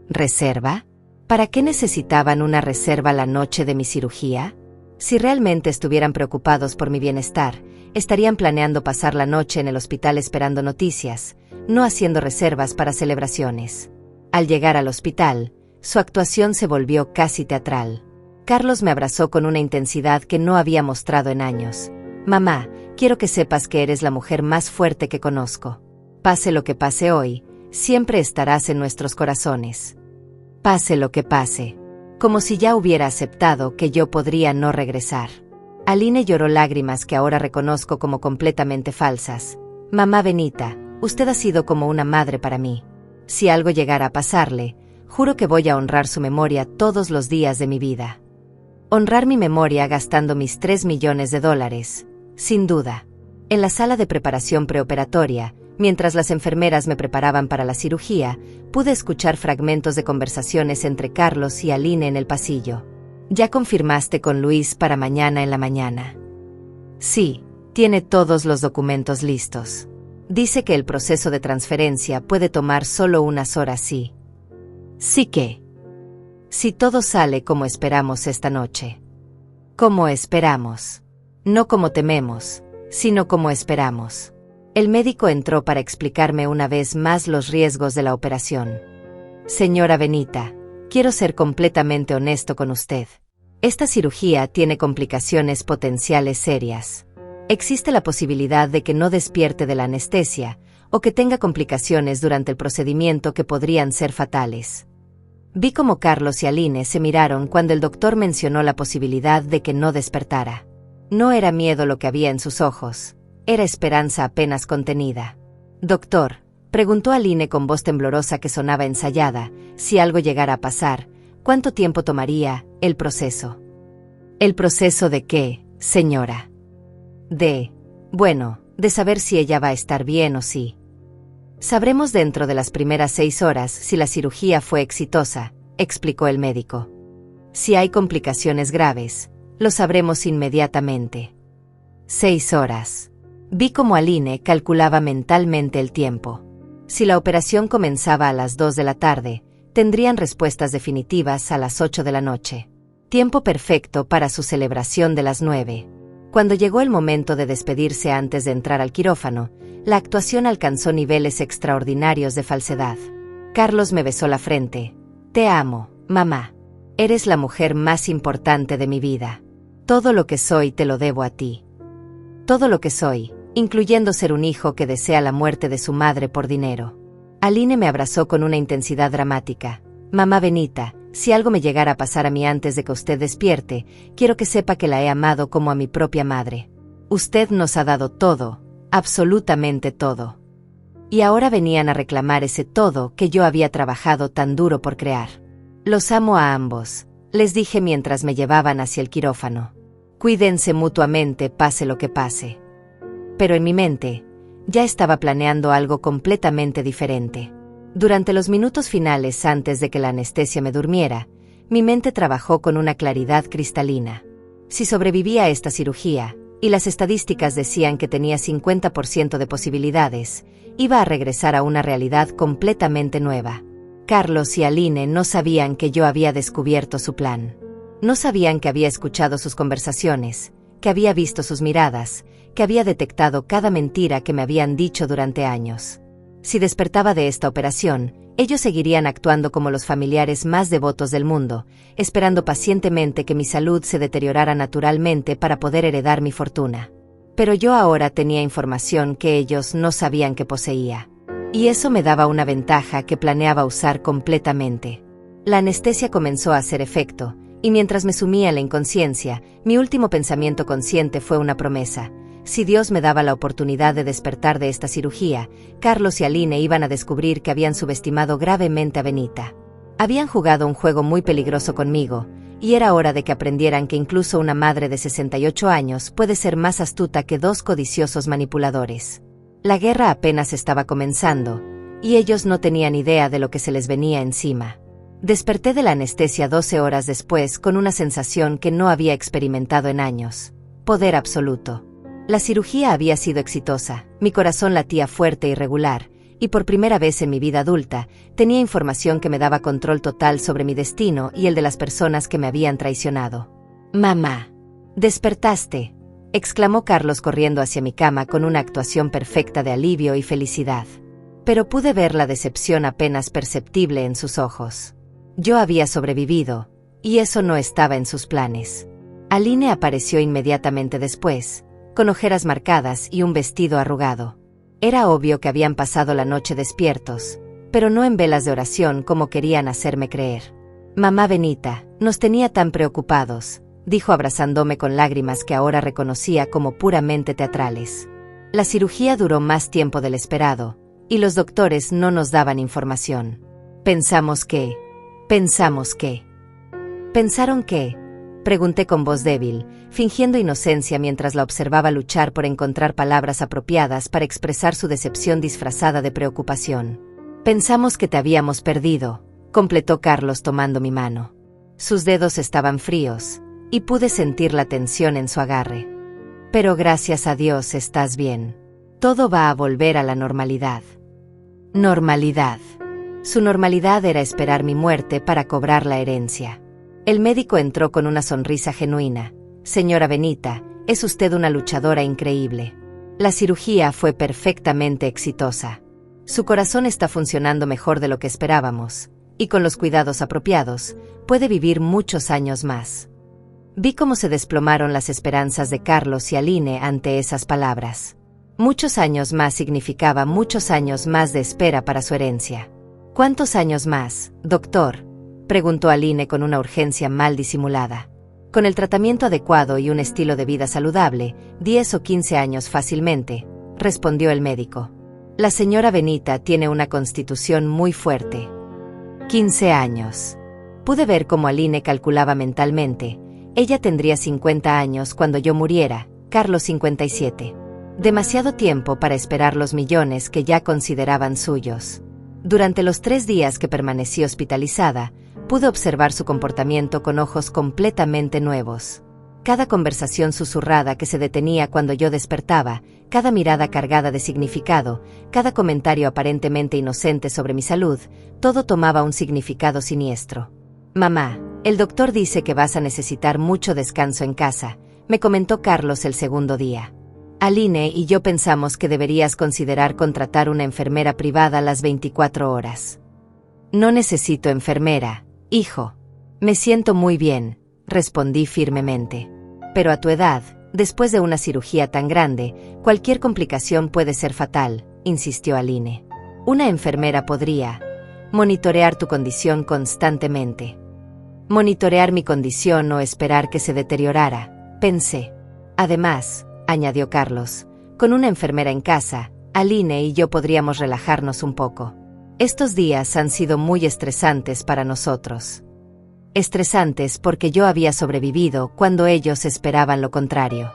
¿Reserva? ¿Para qué necesitaban una reserva la noche de mi cirugía? Si realmente estuvieran preocupados por mi bienestar, estarían planeando pasar la noche en el hospital esperando noticias, no haciendo reservas para celebraciones. Al llegar al hospital, su actuación se volvió casi teatral. Carlos me abrazó con una intensidad que no había mostrado en años. «Mamá, quiero que sepas que eres la mujer más fuerte que conozco. Pase lo que pase hoy, siempre estarás en nuestros corazones. Pase lo que pase». Como si ya hubiera aceptado que yo podría no regresar. Aline lloró lágrimas que ahora reconozco como completamente falsas. «Mamá Benita, usted ha sido como una madre para mí. Si algo llegara a pasarle, juro que voy a honrar su memoria todos los días de mi vida». Honrar mi memoria gastando mis $3 millones, sin duda. En la sala de preparación preoperatoria, mientras las enfermeras me preparaban para la cirugía, pude escuchar fragmentos de conversaciones entre Carlos y Aline en el pasillo. «¿Ya confirmaste con Luis para mañana en la mañana?» «Sí, tiene todos los documentos listos. Dice que el proceso de transferencia puede tomar solo unas horas». «Sí». «Sí que». «Si todo sale como esperamos esta noche». «Como esperamos. No como tememos, sino como esperamos». El médico entró para explicarme una vez más los riesgos de la operación. «Señora Benita, quiero ser completamente honesto con usted. Esta cirugía tiene complicaciones potenciales serias. Existe la posibilidad de que no despierte de la anestesia o que tenga complicaciones durante el procedimiento que podrían ser fatales. Vi cómo Carlos y Aline se miraron cuando el doctor mencionó la posibilidad de que no despertara. No era miedo lo que había en sus ojos, era esperanza apenas contenida. «Doctor», preguntó Aline con voz temblorosa que sonaba ensayada, si algo llegara a pasar, ¿cuánto tiempo tomaría el proceso? ¿El proceso de qué, señora? De saber si ella va a estar bien o sí. Sabremos dentro de las primeras 6 horas si la cirugía fue exitosa, explicó el médico. Si hay complicaciones graves, lo sabremos inmediatamente. 6 horas. Vi cómo Aline calculaba mentalmente el tiempo. Si la operación comenzaba a las 2 de la tarde, tendrían respuestas definitivas a las 8 de la noche. Tiempo perfecto para su celebración de las 9. Cuando llegó el momento de despedirse antes de entrar al quirófano, la actuación alcanzó niveles extraordinarios de falsedad. Carlos me besó la frente. «Te amo, mamá. Eres la mujer más importante de mi vida. Todo lo que soy te lo debo a ti. Todo lo que soy, incluyendo ser un hijo que desea la muerte de su madre por dinero». Aline me abrazó con una intensidad dramática. «Mamá Benita, si algo me llegara a pasar a mí antes de que usted despierte, quiero que sepa que la he amado como a mi propia madre. Usted nos ha dado todo, absolutamente todo. Y ahora venían a reclamar ese todo que yo había trabajado tan duro por crear. Los amo a ambos», les dije mientras me llevaban hacia el quirófano. «Cuídense mutuamente, pase lo que pase». Pero en mi mente, ya estaba planeando algo completamente diferente. Durante los minutos finales antes de que la anestesia me durmiera, mi mente trabajó con una claridad cristalina. Si sobrevivía a esta cirugía, y las estadísticas decían que tenía 50% de posibilidades, iba a regresar a una realidad completamente nueva. Carlos y Aline no sabían que yo había descubierto su plan. No sabían que había escuchado sus conversaciones, que había visto sus miradas, que había detectado cada mentira que me habían dicho durante años. Si despertaba de esta operación, ellos seguirían actuando como los familiares más devotos del mundo, esperando pacientemente que mi salud se deteriorara naturalmente para poder heredar mi fortuna. Pero yo ahora tenía información que ellos no sabían que poseía. Y eso me daba una ventaja que planeaba usar completamente. La anestesia comenzó a hacer efecto, y mientras me sumía en la inconsciencia, mi último pensamiento consciente fue una promesa. Si Dios me daba la oportunidad de despertar de esta cirugía, Carlos y Aline iban a descubrir que habían subestimado gravemente a Benita. Habían jugado un juego muy peligroso conmigo, y era hora de que aprendieran que incluso una madre de 68 años puede ser más astuta que 2 codiciosos manipuladores. La guerra apenas estaba comenzando, y ellos no tenían idea de lo que se les venía encima. Desperté de la anestesia 12 horas después con una sensación que no había experimentado en años. Poder absoluto. La cirugía había sido exitosa, mi corazón latía fuerte y regular, y por primera vez en mi vida adulta, tenía información que me daba control total sobre mi destino y el de las personas que me habían traicionado. «Mamá, despertaste», exclamó Carlos corriendo hacia mi cama con una actuación perfecta de alivio y felicidad. Pero pude ver la decepción apenas perceptible en sus ojos. Yo había sobrevivido, y eso no estaba en sus planes. Aline apareció inmediatamente después, con ojeras marcadas y un vestido arrugado. Era obvio que habían pasado la noche despiertos, pero no en velas de oración como querían hacerme creer. «Mamá Benita, nos tenía tan preocupados», dijo abrazándome con lágrimas que ahora reconocía como puramente teatrales. La cirugía duró más tiempo del esperado, y los doctores no nos daban información. ¿Pensaron qué? Pregunté con voz débil, fingiendo inocencia mientras la observaba luchar por encontrar palabras apropiadas para expresar su decepción disfrazada de preocupación. «Pensamos que te habíamos perdido», completó Carlos tomando mi mano. Sus dedos estaban fríos, y pude sentir la tensión en su agarre. «Pero gracias a Dios estás bien. Todo va a volver a la normalidad». Normalidad. Su normalidad era esperar mi muerte para cobrar la herencia. El médico entró con una sonrisa genuina. «Señora Benita, es usted una luchadora increíble. La cirugía fue perfectamente exitosa. Su corazón está funcionando mejor de lo que esperábamos, y con los cuidados apropiados, puede vivir muchos años más». Vi cómo se desplomaron las esperanzas de Carlos y Aline ante esas palabras. Muchos años más significaba muchos años más de espera para su herencia. ¿Cuántos años más, doctor?, preguntó Aline con una urgencia mal disimulada. Con el tratamiento adecuado y un estilo de vida saludable, 10 o 15 años fácilmente, respondió el médico. La señora Benita tiene una constitución muy fuerte. 15 años. Pude ver cómo Aline calculaba mentalmente. Ella tendría 50 años cuando yo muriera, Carlos 57. Demasiado tiempo para esperar los millones que ya consideraban suyos. Durante los 3 días que permanecí hospitalizada, pude observar su comportamiento con ojos completamente nuevos. Cada conversación susurrada que se detenía cuando yo despertaba, cada mirada cargada de significado, cada comentario aparentemente inocente sobre mi salud, todo tomaba un significado siniestro. «Mamá, el doctor dice que vas a necesitar mucho descanso en casa», me comentó Carlos el segundo día. «Aline y yo pensamos que deberías considerar contratar una enfermera privada las 24 horas». «No necesito enfermera, hijo. Me siento muy bien», respondí firmemente. «Pero a tu edad, después de una cirugía tan grande, cualquier complicación puede ser fatal», insistió Aline. «Una enfermera podría monitorear tu condición constantemente». «Monitorear mi condición o esperar que se deteriorara», pensé. «Además», añadió Carlos, «con una enfermera en casa, Aline y yo podríamos relajarnos un poco. Estos días han sido muy estresantes para nosotros». Estresantes porque yo había sobrevivido cuando ellos esperaban lo contrario.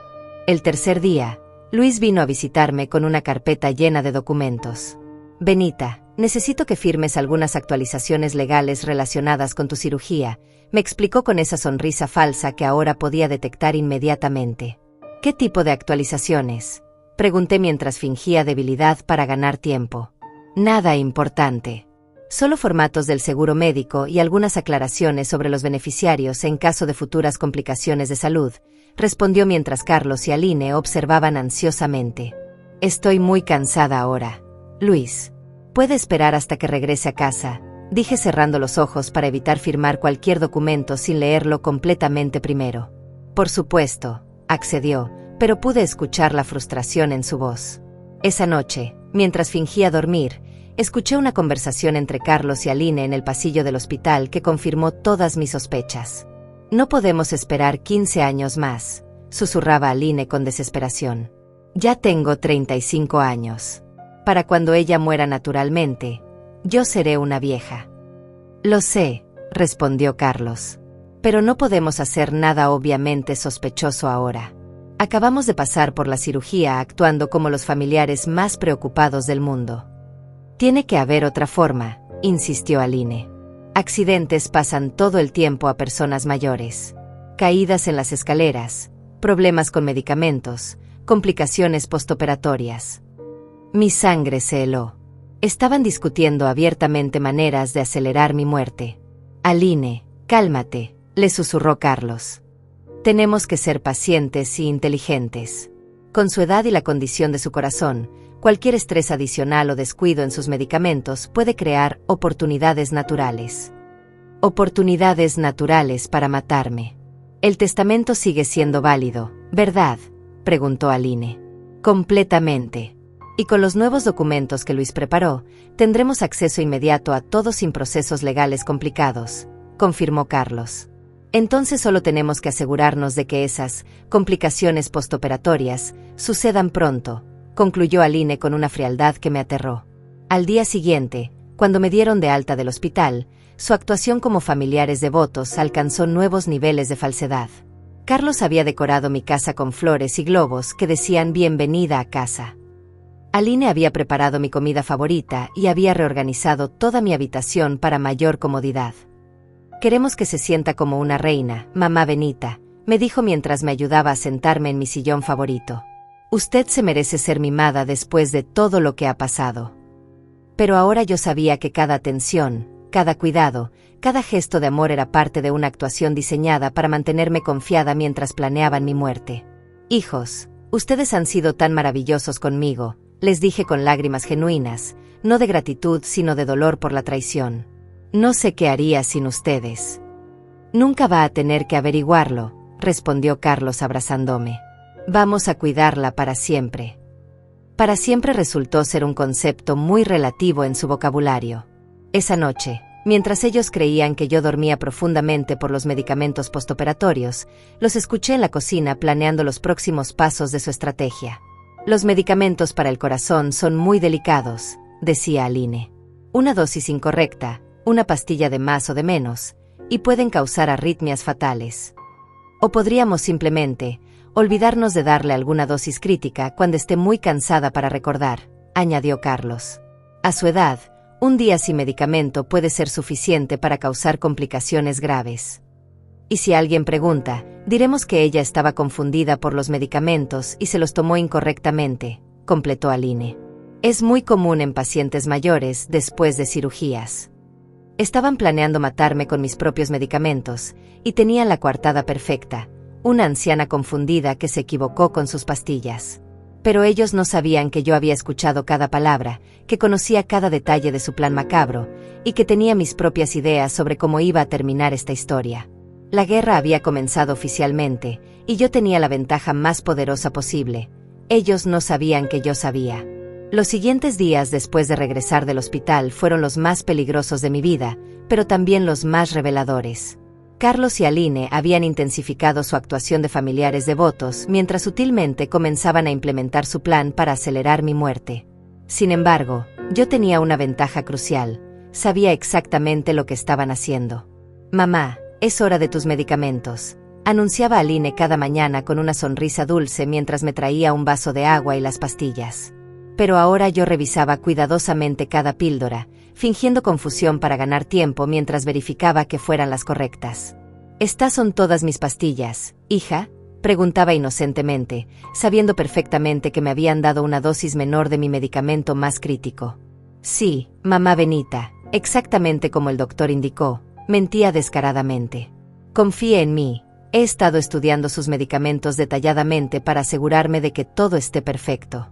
El tercer día, Luis vino a visitarme con una carpeta llena de documentos. «Benita, necesito que firmes algunas actualizaciones legales relacionadas con tu cirugía», me explicó con esa sonrisa falsa que ahora podía detectar inmediatamente. «¿Qué tipo de actualizaciones?», pregunté mientras fingía debilidad para ganar tiempo. «Nada importante. Solo formatos del seguro médico y algunas aclaraciones sobre los beneficiarios en caso de futuras complicaciones de salud», respondió mientras Carlos y Aline observaban ansiosamente. «Estoy muy cansada ahora. Luis, ¿puede esperar hasta que regrese a casa?», dije cerrando los ojos para evitar firmar cualquier documento sin leerlo completamente primero. «Por supuesto», accedió, pero pude escuchar la frustración en su voz. Esa noche, mientras fingía dormir, escuché una conversación entre Carlos y Aline en el pasillo del hospital que confirmó todas mis sospechas. «No podemos esperar 15 años más», susurraba Aline con desesperación. «Ya tengo 35 años. Para cuando ella muera naturalmente, yo seré una vieja». «Lo sé», respondió Carlos. «Pero no podemos hacer nada obviamente sospechoso ahora. Acabamos de pasar por la cirugía actuando como los familiares más preocupados del mundo». «Tiene que haber otra forma», insistió Aline. «Accidentes pasan todo el tiempo a personas mayores. Caídas en las escaleras, problemas con medicamentos, complicaciones postoperatorias». Mi sangre se heló. Estaban discutiendo abiertamente maneras de acelerar mi muerte. «Aline, cálmate», le susurró Carlos. «Tenemos que ser pacientes y inteligentes. Con su edad y la condición de su corazón, cualquier estrés adicional o descuido en sus medicamentos puede crear oportunidades naturales. Oportunidades naturales para matarme. El testamento sigue siendo válido, ¿verdad?», preguntó Aline. «Completamente. Y con los nuevos documentos que Luis preparó, tendremos acceso inmediato a todo sin procesos legales complicados», confirmó Carlos. «Entonces solo tenemos que asegurarnos de que esas complicaciones postoperatorias sucedan pronto», concluyó Aline con una frialdad que me aterró. Al día siguiente, cuando me dieron de alta del hospital, su actuación como familiares devotos alcanzó nuevos niveles de falsedad. Carlos había decorado mi casa con flores y globos que decían «Bienvenida a casa». Aline había preparado mi comida favorita y había reorganizado toda mi habitación para mayor comodidad. «Queremos que se sienta como una reina, mamá Benita», me dijo mientras me ayudaba a sentarme en mi sillón favorito. «Usted se merece ser mimada después de todo lo que ha pasado». Pero ahora yo sabía que cada atención, cada cuidado, cada gesto de amor era parte de una actuación diseñada para mantenerme confiada mientras planeaban mi muerte. «Hijos, ustedes han sido tan maravillosos conmigo», les dije con lágrimas genuinas, no de gratitud sino de dolor por la traición. «No sé qué haría sin ustedes». «Nunca va a tener que averiguarlo», respondió Carlos abrazándome. Vamos a cuidarla para siempre. Para siempre resultó ser un concepto muy relativo en su vocabulario. Esa noche, mientras ellos creían que yo dormía profundamente por los medicamentos postoperatorios, los escuché en la cocina planeando los próximos pasos de su estrategia. Los medicamentos para el corazón son muy delicados, decía Aline. Una dosis incorrecta, una pastilla de más o de menos, y pueden causar arritmias fatales. O podríamos simplemente olvidarnos de darle alguna dosis crítica cuando esté muy cansada para recordar, añadió Carlos. A su edad, un día sin medicamento puede ser suficiente para causar complicaciones graves. Y si alguien pregunta, diremos que ella estaba confundida por los medicamentos y se los tomó incorrectamente, completó Aline. Es muy común en pacientes mayores después de cirugías. Estaban planeando matarme con mis propios medicamentos, y tenían la coartada perfecta, una anciana confundida que se equivocó con sus pastillas. Pero ellos no sabían que yo había escuchado cada palabra, que conocía cada detalle de su plan macabro, y que tenía mis propias ideas sobre cómo iba a terminar esta historia. La guerra había comenzado oficialmente, y yo tenía la ventaja más poderosa posible. Ellos no sabían que yo sabía. Los siguientes días después de regresar del hospital fueron los más peligrosos de mi vida, pero también los más reveladores. Carlos y Aline habían intensificado su actuación de familiares devotos mientras sutilmente comenzaban a implementar su plan para acelerar mi muerte. Sin embargo, yo tenía una ventaja crucial. Sabía exactamente lo que estaban haciendo. «Mamá, es hora de tus medicamentos», anunciaba Aline cada mañana con una sonrisa dulce mientras me traía un vaso de agua y las pastillas. Pero ahora yo revisaba cuidadosamente cada píldora, fingiendo confusión para ganar tiempo mientras verificaba que fueran las correctas. «¿Estas son todas mis pastillas, hija?», preguntaba inocentemente, sabiendo perfectamente que me habían dado una dosis menor de mi medicamento más crítico. «Sí, mamá Benita, exactamente como el doctor indicó», mentía descaradamente. «Confíe en mí, he estado estudiando sus medicamentos detalladamente para asegurarme de que todo esté perfecto.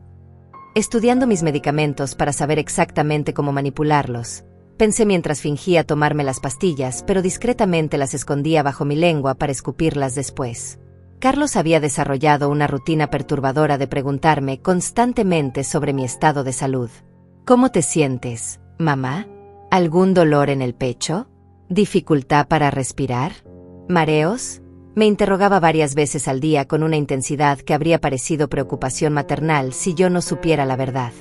Estudiando mis medicamentos para saber exactamente cómo manipularlos», pensé mientras fingía tomarme las pastillas, pero discretamente las escondía bajo mi lengua para escupirlas después. Carlos había desarrollado una rutina perturbadora de preguntarme constantemente sobre mi estado de salud. «¿Cómo te sientes, mamá? ¿Algún dolor en el pecho? ¿Dificultad para respirar? ¿Mareos?», me interrogaba varias veces al día con una intensidad que habría parecido preocupación maternal si yo no supiera la verdad.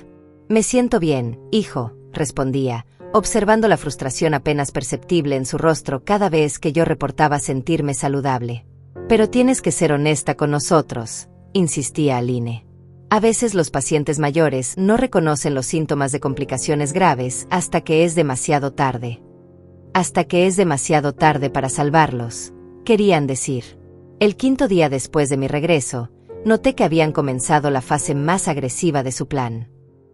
«Me siento bien, hijo», respondía, observando la frustración apenas perceptible en su rostro cada vez que yo reportaba sentirme saludable. «Pero tienes que ser honesta con nosotros», insistía Aline. «A veces los pacientes mayores no reconocen los síntomas de complicaciones graves hasta que es demasiado tarde. Hasta que es demasiado tarde para salvarlos», querían decir. El quinto día después de mi regreso, noté que habían comenzado la fase más agresiva de su plan.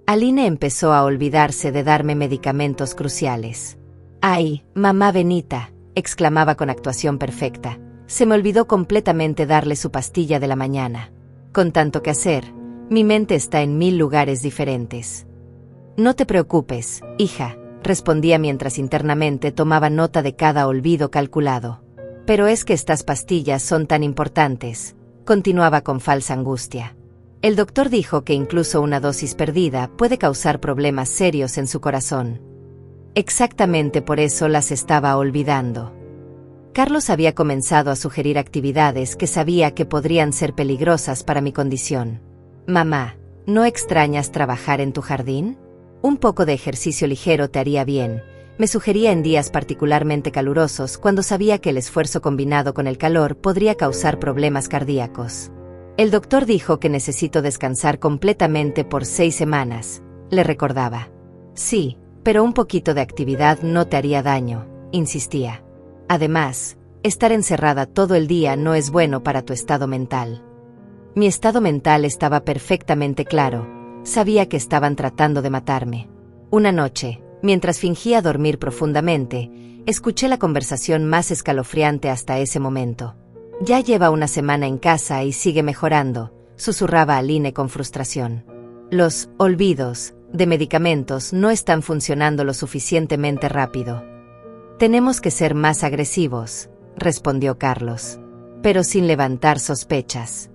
Aline empezó a olvidarse de darme medicamentos cruciales. «¡Ay, mamá Benita!», exclamaba con actuación perfecta. «Se me olvidó completamente darle su pastilla de la mañana. Con tanto que hacer, mi mente está en 1000 lugares diferentes». «No te preocupes, hija», respondía mientras internamente tomaba nota de cada olvido calculado. «Pero es que estas pastillas son tan importantes», continuaba con falsa angustia. «El doctor dijo que incluso una dosis perdida puede causar problemas serios en su corazón. Exactamente por eso las estaba olvidando». Carlos había comenzado a sugerir actividades que sabía que podrían ser peligrosas para mi condición. «Mamá, ¿no extrañas trabajar en tu jardín? Un poco de ejercicio ligero te haría bien», me sugería en días particularmente calurosos cuando sabía que el esfuerzo combinado con el calor podría causar problemas cardíacos. «El doctor dijo que necesito descansar completamente por 6 semanas», le recordaba. «Sí, pero un poquito de actividad no te haría daño», insistía. «Además, estar encerrada todo el día no es bueno para tu estado mental». Mi estado mental estaba perfectamente claro. Sabía que estaban tratando de matarme. Una noche, mientras fingía dormir profundamente, escuché la conversación más escalofriante hasta ese momento. «Ya lleva una semana en casa y sigue mejorando», susurraba Aline con frustración. «Los olvidos de medicamentos no están funcionando lo suficientemente rápido». «Tenemos que ser más agresivos», respondió Carlos. pero sin levantar sospechas.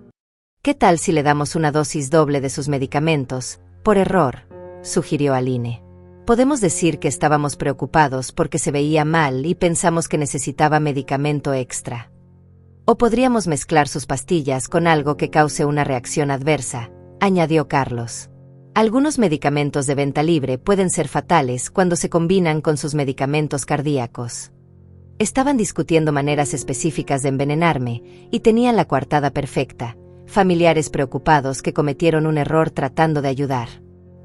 ¿Qué tal si le damos una dosis doble de sus medicamentos, por error?, sugirió Aline. Podemos decir que estábamos preocupados porque se veía mal y pensamos que necesitaba medicamento extra. O podríamos mezclar sus pastillas con algo que cause una reacción adversa, añadió Carlos. Algunos medicamentos de venta libre pueden ser fatales cuando se combinan con sus medicamentos cardíacos. Estaban discutiendo maneras específicas de envenenarme y tenían la coartada perfecta, familiares preocupados que cometieron un error tratando de ayudar.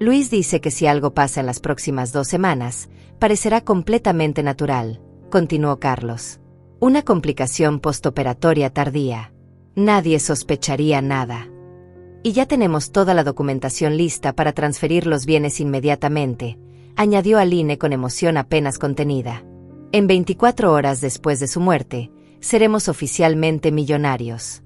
Luis dice que si algo pasa en las próximas 2 semanas, parecerá completamente natural, continuó Carlos. Una complicación postoperatoria tardía. Nadie sospecharía nada. Y ya tenemos toda la documentación lista para transferir los bienes inmediatamente, añadió Aline con emoción apenas contenida. En 24 horas después de su muerte, seremos oficialmente millonarios.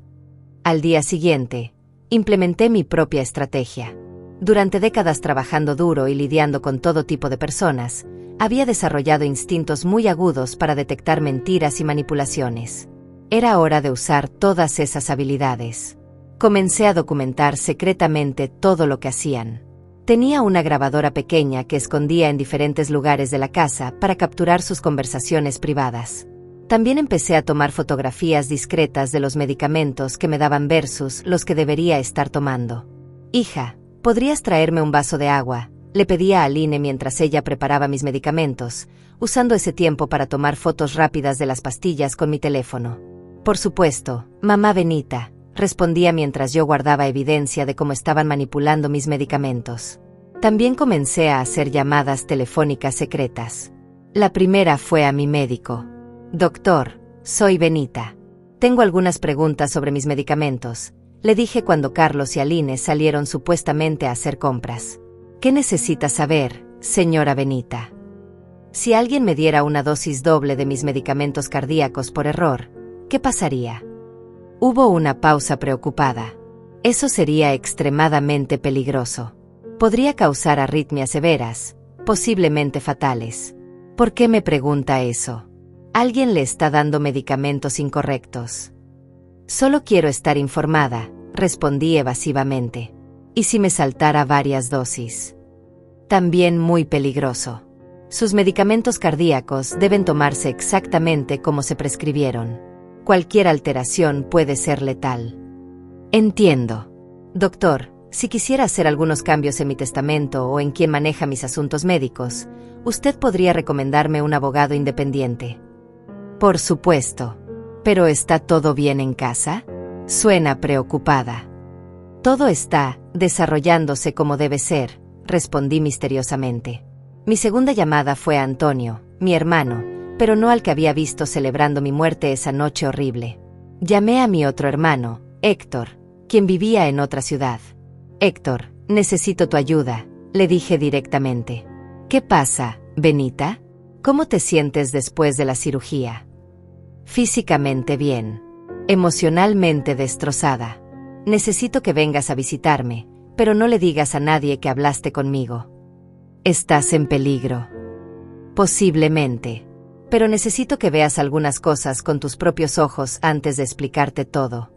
Al día siguiente, implementé mi propia estrategia. Durante décadas trabajando duro y lidiando con todo tipo de personas, había desarrollado instintos muy agudos para detectar mentiras y manipulaciones. Era hora de usar todas esas habilidades. Comencé a documentar secretamente todo lo que hacían. Tenía una grabadora pequeña que escondía en diferentes lugares de la casa para capturar sus conversaciones privadas. También empecé a tomar fotografías discretas de los medicamentos que me daban versus los que debería estar tomando. Hija, ¿podrías traerme un vaso de agua?, le pedía a Aline mientras ella preparaba mis medicamentos, usando ese tiempo para tomar fotos rápidas de las pastillas con mi teléfono. Por supuesto, mamá Benita, respondía mientras yo guardaba evidencia de cómo estaban manipulando mis medicamentos. También comencé a hacer llamadas telefónicas secretas. La primera fue a mi médico. Doctor, soy Benita. Tengo algunas preguntas sobre mis medicamentos, le dije cuando Carlos y Aline salieron supuestamente a hacer compras. ¿Qué necesita saber, señora Benita? Si alguien me diera una dosis doble de mis medicamentos cardíacos por error, ¿qué pasaría? Hubo una pausa preocupada. Eso sería extremadamente peligroso. Podría causar arritmias severas, posiblemente fatales. ¿Por qué me pregunta eso? Alguien le está dando medicamentos incorrectos. Solo quiero estar informada, respondí evasivamente. ¿Y si me saltara varias dosis? También muy peligroso. Sus medicamentos cardíacos deben tomarse exactamente como se prescribieron. Cualquier alteración puede ser letal. Entiendo. Doctor, si quisiera hacer algunos cambios en mi testamento o en quien maneja mis asuntos médicos, usted podría recomendarme un abogado independiente. Por supuesto. ¿Pero está todo bien en casa? Suena preocupada. Todo está desarrollándose como debe ser, respondí misteriosamente. Mi segunda llamada fue a Antonio, mi hermano, pero no al que había visto celebrando mi muerte esa noche horrible. Llamé a mi otro hermano, Héctor, quien vivía en otra ciudad. Héctor, necesito tu ayuda, le dije directamente. ¿Qué pasa, Benita? ¿Cómo te sientes después de la cirugía? Físicamente bien. Emocionalmente destrozada. Necesito que vengas a visitarme, pero no le digas a nadie que hablaste conmigo. ¿Estás en peligro? Posiblemente. Pero necesito que veas algunas cosas con tus propios ojos antes de explicarte todo.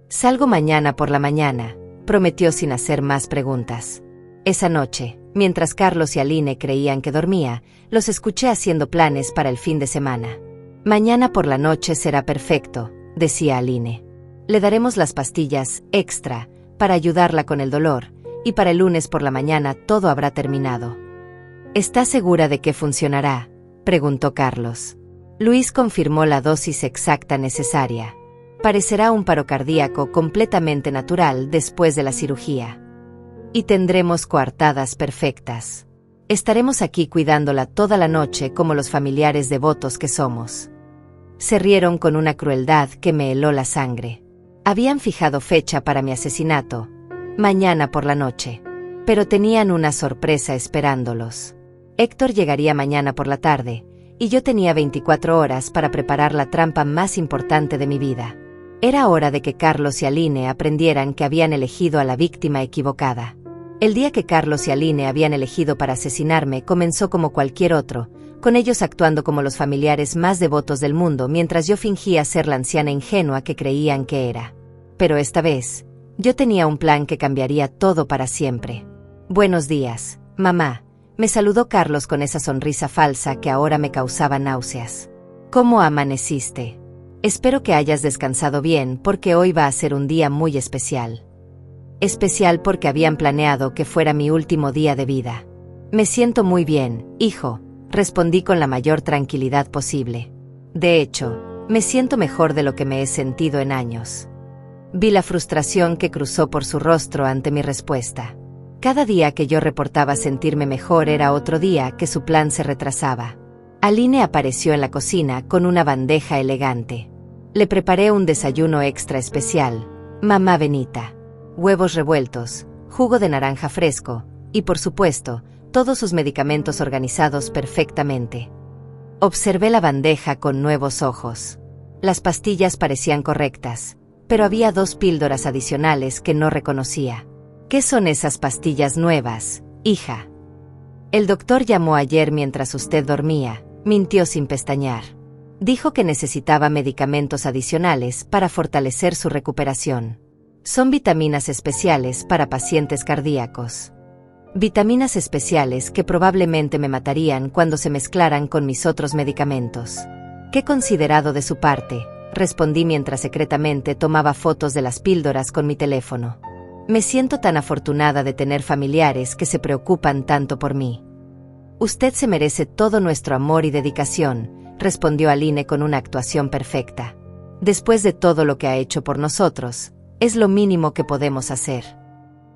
Salgo mañana por la mañana, prometió sin hacer más preguntas. Esa noche, mientras Carlos y Aline creían que dormía, los escuché haciendo planes para el fin de semana. Mañana por la noche será perfecto, decía Aline. Le daremos las pastillas extra para ayudarla con el dolor, y para el lunes por la mañana todo habrá terminado. ¿Estás segura de que funcionará?, preguntó Carlos. Luis confirmó la dosis exacta necesaria. Parecerá un paro cardíaco completamente natural después de la cirugía. Y tendremos coartadas perfectas. Estaremos aquí cuidándola toda la noche como los familiares devotos que somos. Se rieron con una crueldad que me heló la sangre. Habían fijado fecha para mi asesinato, mañana por la noche, pero tenían una sorpresa esperándolos. Héctor llegaría mañana por la tarde, y yo tenía 24 horas para preparar la trampa más importante de mi vida. Era hora de que Carlos y Aline aprendieran que habían elegido a la víctima equivocada. El día que Carlos y Aline habían elegido para asesinarme comenzó como cualquier otro, con ellos actuando como los familiares más devotos del mundo mientras yo fingía ser la anciana ingenua que creían que era. Pero esta vez, yo tenía un plan que cambiaría todo para siempre. «Buenos días, mamá», me saludó Carlos con esa sonrisa falsa que ahora me causaba náuseas. «¿Cómo amaneciste? Espero que hayas descansado bien porque hoy va a ser un día muy especial». Especial porque habían planeado que fuera mi último día de vida. «Me siento muy bien, hijo», respondí con la mayor tranquilidad posible. De hecho, me siento mejor de lo que me he sentido en años. Vi la frustración que cruzó por su rostro ante mi respuesta. Cada día que yo reportaba sentirme mejor era otro día que su plan se retrasaba. Aline apareció en la cocina con una bandeja elegante. Le preparé un desayuno extra especial, mamá Benita. Huevos revueltos, jugo de naranja fresco, y por supuesto, todos sus medicamentos organizados perfectamente. Observé la bandeja con nuevos ojos. Las pastillas parecían correctas, pero había 2 píldoras adicionales que no reconocía. «¿Qué son esas pastillas nuevas, hija?» «El doctor llamó ayer mientras usted dormía», mintió sin pestañear. «Dijo que necesitaba medicamentos adicionales para fortalecer su recuperación. Son vitaminas especiales para pacientes cardíacos. Vitaminas especiales que probablemente me matarían cuando se mezclaran con mis otros medicamentos». «Qué considerado de su parte», respondí mientras secretamente tomaba fotos de las píldoras con mi teléfono. «Me siento tan afortunada de tener familiares que se preocupan tanto por mí». «Usted se merece todo nuestro amor y dedicación», respondió Aline con una actuación perfecta. «Después de todo lo que ha hecho por nosotros, es lo mínimo que podemos hacer».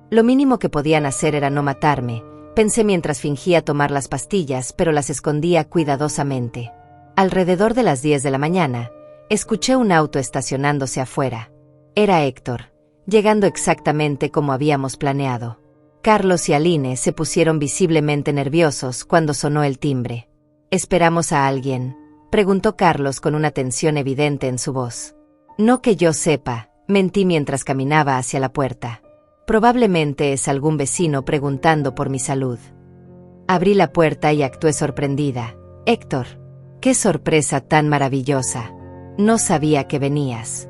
Lo mínimo que podían hacer era no matarme, pensé mientras fingía tomar las pastillas, pero las escondía cuidadosamente. Alrededor de las 10 de la mañana, escuché un auto estacionándose afuera. Era Héctor, llegando exactamente como habíamos planeado. Carlos y Aline se pusieron visiblemente nerviosos cuando sonó el timbre. «¿Esperamos a alguien?», preguntó Carlos con una tensión evidente en su voz. «No que yo sepa», mentí mientras caminaba hacia la puerta. «Probablemente es algún vecino preguntando por mi salud». Abrí la puerta y actué sorprendida. «Héctor, qué sorpresa tan maravillosa. No sabía que venías».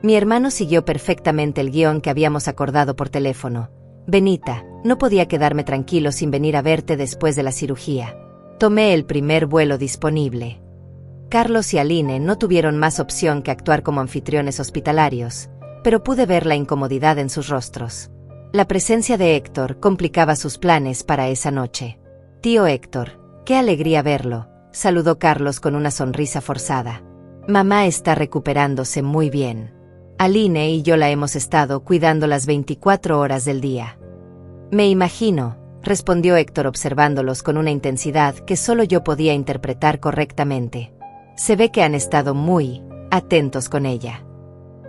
Mi hermano siguió perfectamente el guión que habíamos acordado por teléfono. «Benita, no podía quedarme tranquilo sin venir a verte después de la cirugía. Tomé el primer vuelo disponible». Carlos y Aline no tuvieron más opción que actuar como anfitriones hospitalarios, pero pude ver la incomodidad en sus rostros. La presencia de Héctor complicaba sus planes para esa noche. «Tío Héctor, qué alegría verlo», saludó Carlos con una sonrisa forzada. «Mamá está recuperándose muy bien. Aline y yo la hemos estado cuidando las 24 horas del día». «Me imagino», respondió Héctor observándolos con una intensidad que solo yo podía interpretar correctamente. «Se ve que han estado muy atentos con ella».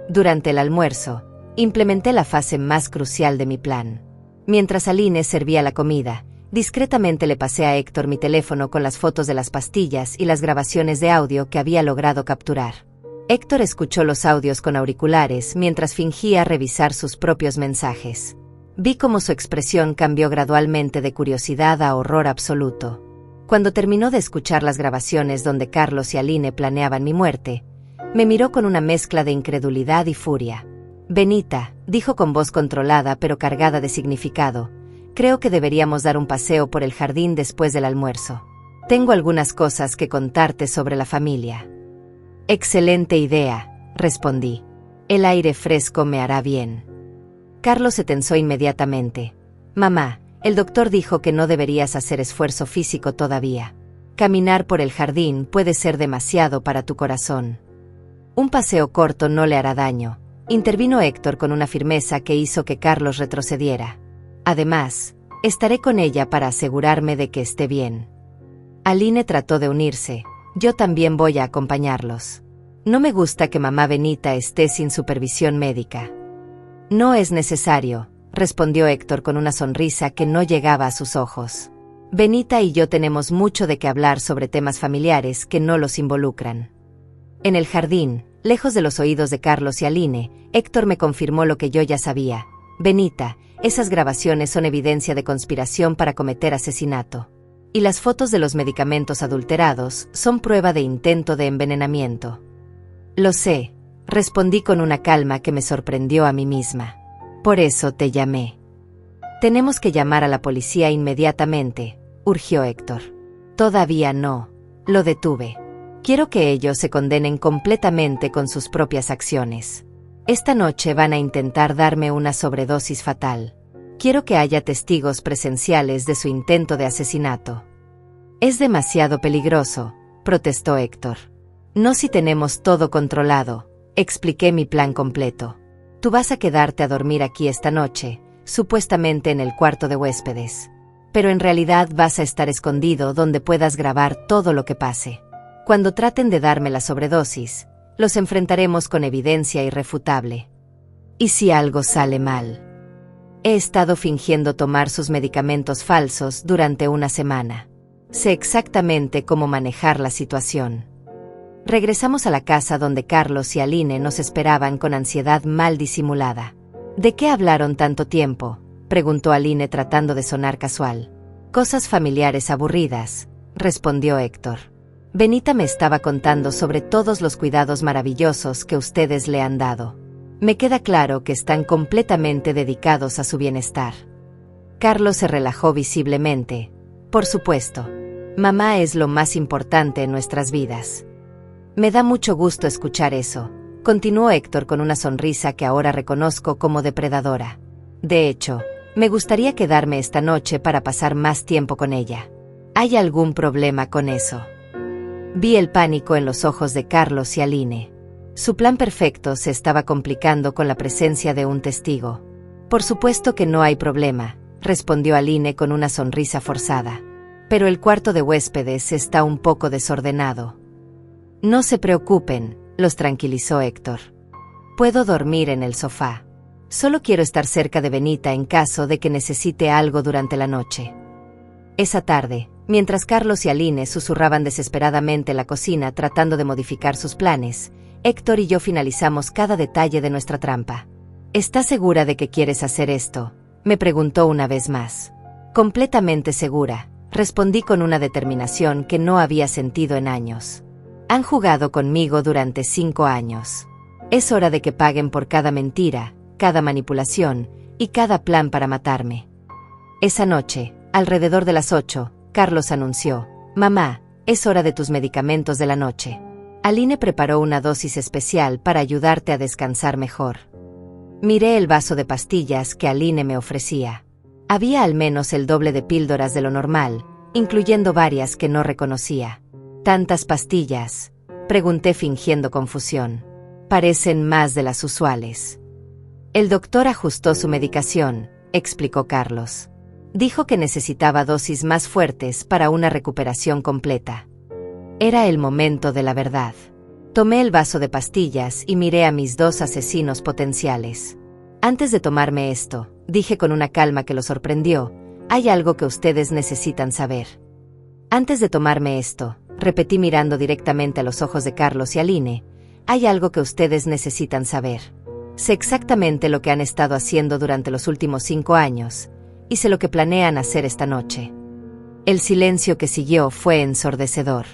Durante el almuerzo, implementé la fase más crucial de mi plan. Mientras Aline servía la comida, discretamente le pasé a Héctor mi teléfono con las fotos de las pastillas y las grabaciones de audio que había logrado capturar. Héctor escuchó los audios con auriculares mientras fingía revisar sus propios mensajes. Vi cómo su expresión cambió gradualmente de curiosidad a horror absoluto. Cuando terminó de escuchar las grabaciones donde Carlos y Aline planeaban mi muerte, me miró con una mezcla de incredulidad y furia. «Benita», dijo con voz controlada pero cargada de significado, «creo que deberíamos dar un paseo por el jardín después del almuerzo. Tengo algunas cosas que contarte sobre la familia». «Excelente idea», respondí. «El aire fresco me hará bien». Carlos se tensó inmediatamente. «Mamá, el doctor dijo que no deberías hacer esfuerzo físico todavía. Caminar por el jardín puede ser demasiado para tu corazón». «Un paseo corto no le hará daño», intervino Héctor con una firmeza que hizo que Carlos retrocediera. «Además, estaré con ella para asegurarme de que esté bien». Aline trató de unirse. «Yo también voy a acompañarlos. No me gusta que mamá Benita esté sin supervisión médica». «No es necesario», respondió Héctor con una sonrisa que no llegaba a sus ojos. «Benita y yo tenemos mucho de qué hablar sobre temas familiares que no los involucran». En el jardín, lejos de los oídos de Carlos y Aline, Héctor me confirmó lo que yo ya sabía. «Benita, esas grabaciones son evidencia de conspiración para cometer asesinato. Y las fotos de los medicamentos adulterados son prueba de intento de envenenamiento. Lo sé, respondí con una calma que me sorprendió a mí misma. Por eso te llamé. Tenemos que llamar a la policía inmediatamente, urgió Héctor. Todavía no. Lo detuve. Quiero que ellos se condenen completamente con sus propias acciones. Esta noche van a intentar darme una sobredosis fatal. Quiero que haya testigos presenciales de su intento de asesinato. Es demasiado peligroso, protestó Héctor. No si tenemos todo controlado, expliqué mi plan completo. Tú vas a quedarte a dormir aquí esta noche, supuestamente en el cuarto de huéspedes. Pero en realidad vas a estar escondido donde puedas grabar todo lo que pase. Cuando traten de darme la sobredosis, los enfrentaremos con evidencia irrefutable. ¿Y si algo sale mal? He estado fingiendo tomar sus medicamentos falsos durante una semana. Sé exactamente cómo manejar la situación. Regresamos a la casa donde Carlos y Aline nos esperaban con ansiedad mal disimulada. ¿De qué hablaron tanto tiempo?, preguntó Aline tratando de sonar casual. Cosas familiares aburridas, respondió Héctor. Benita me estaba contando sobre todos los cuidados maravillosos que ustedes le han dado. Me queda claro que están completamente dedicados a su bienestar. Carlos se relajó visiblemente. Por supuesto. Mamá es lo más importante en nuestras vidas. Me da mucho gusto escuchar eso, continuó Héctor con una sonrisa que ahora reconozco como depredadora. De hecho, me gustaría quedarme esta noche para pasar más tiempo con ella. ¿Hay algún problema con eso? Vi el pánico en los ojos de Carlos y Aline. Su plan perfecto se estaba complicando con la presencia de un testigo. Por supuesto que no hay problema, respondió Aline con una sonrisa forzada. Pero el cuarto de huéspedes está un poco desordenado. No se preocupen, los tranquilizó Héctor. Puedo dormir en el sofá. Solo quiero estar cerca de Benita en caso de que necesite algo durante la noche. Esa tarde, mientras Carlos y Aline susurraban desesperadamente en la cocina tratando de modificar sus planes, Héctor y yo finalizamos cada detalle de nuestra trampa. ¿Estás segura de que quieres hacer esto?, me preguntó una vez más. Completamente segura, respondí con una determinación que no había sentido en años. Han jugado conmigo durante 5 años. Es hora de que paguen por cada mentira, cada manipulación y cada plan para matarme. Esa noche, alrededor de las 8, Carlos anunció: «Mamá, es hora de tus medicamentos de la noche. Aline preparó una dosis especial para ayudarte a descansar mejor». Miré el vaso de pastillas que Aline me ofrecía. Había al menos el doble de píldoras de lo normal, incluyendo varias que no reconocía. ¿Tantas pastillas?, pregunté fingiendo confusión. Parecen más de las usuales. El doctor ajustó su medicación, explicó Carlos. Dijo que necesitaba dosis más fuertes para una recuperación completa. Era el momento de la verdad. Tomé el vaso de pastillas y miré a mis 2 asesinos potenciales. Antes de tomarme esto, dije con una calma que lo sorprendió, hay algo que ustedes necesitan saber. Antes de tomarme esto, repetí mirando directamente a los ojos de Carlos y Aline, hay algo que ustedes necesitan saber. Sé exactamente lo que han estado haciendo durante los últimos 5 años, y sé lo que planean hacer esta noche. El silencio que siguió fue ensordecedor.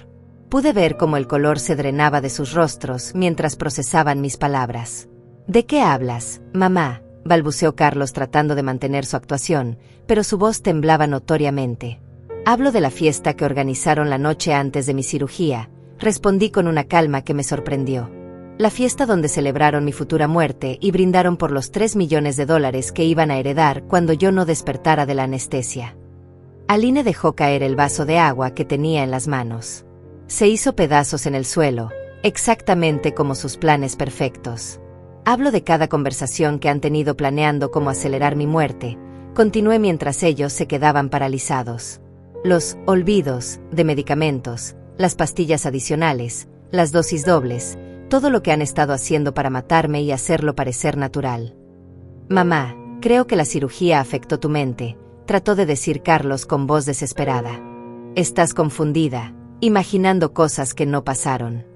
Pude ver cómo el color se drenaba de sus rostros mientras procesaban mis palabras. ¿De qué hablas, mamá?, balbuceó Carlos tratando de mantener su actuación, pero su voz temblaba notoriamente. Hablo de la fiesta que organizaron la noche antes de mi cirugía, respondí con una calma que me sorprendió. La fiesta donde celebraron mi futura muerte y brindaron por los $3 millones que iban a heredar cuando yo no despertara de la anestesia. Aline dejó caer el vaso de agua que tenía en las manos. Se hizo pedazos en el suelo, exactamente como sus planes perfectos. Hablo de cada conversación que han tenido planeando cómo acelerar mi muerte, continué mientras ellos se quedaban paralizados. Los olvidos de medicamentos, las pastillas adicionales, las dosis dobles, todo lo que han estado haciendo para matarme y hacerlo parecer natural. Mamá, creo que la cirugía afectó tu mente, trató de decir Carlos con voz desesperada. Estás confundida, imaginando cosas que no pasaron.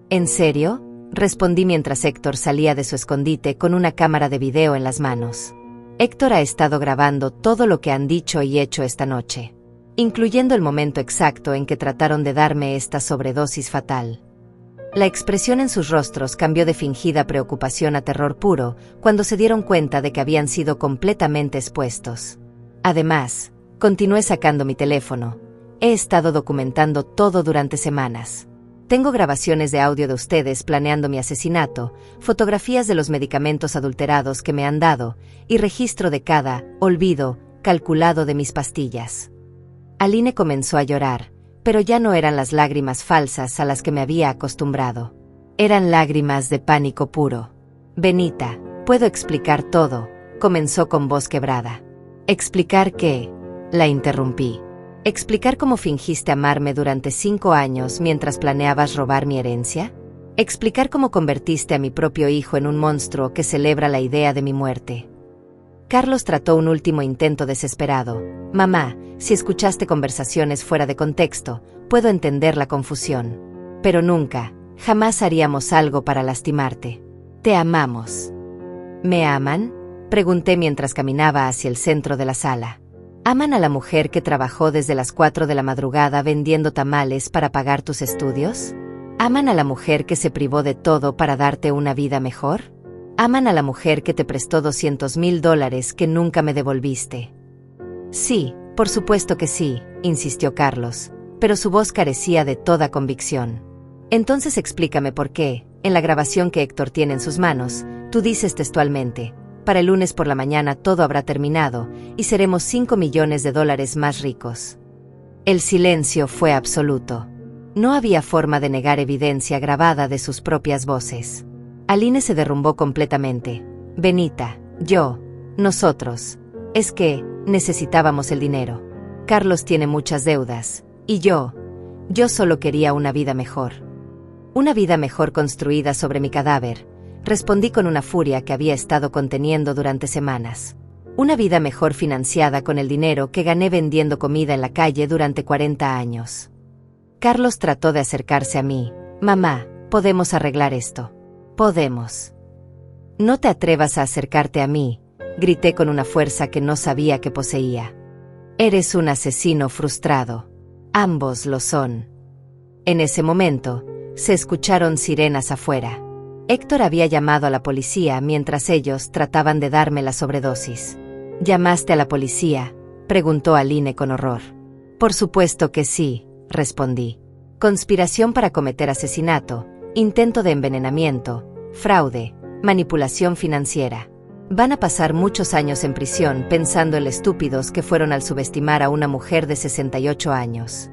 ¿En serio?, respondí mientras Héctor salía de su escondite con una cámara de video en las manos. Héctor ha estado grabando todo lo que han dicho y hecho esta noche. incluyendo el momento exacto en que trataron de darme esta sobredosis fatal. La expresión en sus rostros cambió de fingida preocupación a terror puro cuando se dieron cuenta de que habían sido completamente expuestos. Además, continué sacando mi teléfono. He estado documentando todo durante semanas. Tengo grabaciones de audio de ustedes planeando mi asesinato, fotografías de los medicamentos adulterados que me han dado, y registro de cada olvido calculado de mis pastillas. Aline comenzó a llorar, pero ya no eran las lágrimas falsas a las que me había acostumbrado. Eran lágrimas de pánico puro. Benita, puedo explicar todo, comenzó con voz quebrada. ¿Explicar qué? La interrumpí. ¿Explicar cómo fingiste amarme durante 5 años mientras planeabas robar mi herencia? ¿Explicar cómo convertiste a mi propio hijo en un monstruo que celebra la idea de mi muerte? Carlos trató un último intento desesperado. Mamá, si escuchaste conversaciones fuera de contexto, puedo entender la confusión. Pero nunca, jamás haríamos algo para lastimarte. Te amamos. ¿Me aman? Pregunté mientras caminaba hacia el centro de la sala. ¿Aman a la mujer que trabajó desde las 4 de la madrugada vendiendo tamales para pagar tus estudios? ¿Aman a la mujer que se privó de todo para darte una vida mejor? ¿Aman a la mujer que te prestó $200,000 que nunca me devolviste? Sí, por supuesto que sí, insistió Carlos, pero su voz carecía de toda convicción. Entonces explícame por qué, en la grabación que Héctor tiene en sus manos, tú dices textualmente: para el lunes por la mañana todo habrá terminado, y seremos $5 millones más ricos. El silencio fue absoluto. No había forma de negar evidencia grabada de sus propias voces. Aline se derrumbó completamente. Benita, yo, nosotros. Es que necesitábamos el dinero. Carlos tiene muchas deudas, y yo solo quería una vida mejor. Una vida mejor construida sobre mi cadáver. Respondí con una furia que había estado conteniendo durante semanas. Una vida mejor financiada con el dinero que gané vendiendo comida en la calle durante 40 años. Carlos trató de acercarse a mí. Mamá, podemos arreglar esto. Podemos. No te atrevas a acercarte a mí, grité con una fuerza que no sabía que poseía. Eres un asesino frustrado. Ambos lo son. En ese momento, se escucharon sirenas afuera. Héctor había llamado a la policía mientras ellos trataban de darme la sobredosis. ¿Llamaste a la policía?, preguntó Aline con horror. Por supuesto que sí, respondí. Conspiración para cometer asesinato, intento de envenenamiento, fraude, manipulación financiera. Van a pasar muchos años en prisión pensando en lo estúpidos que fueron al subestimar a una mujer de 68 años.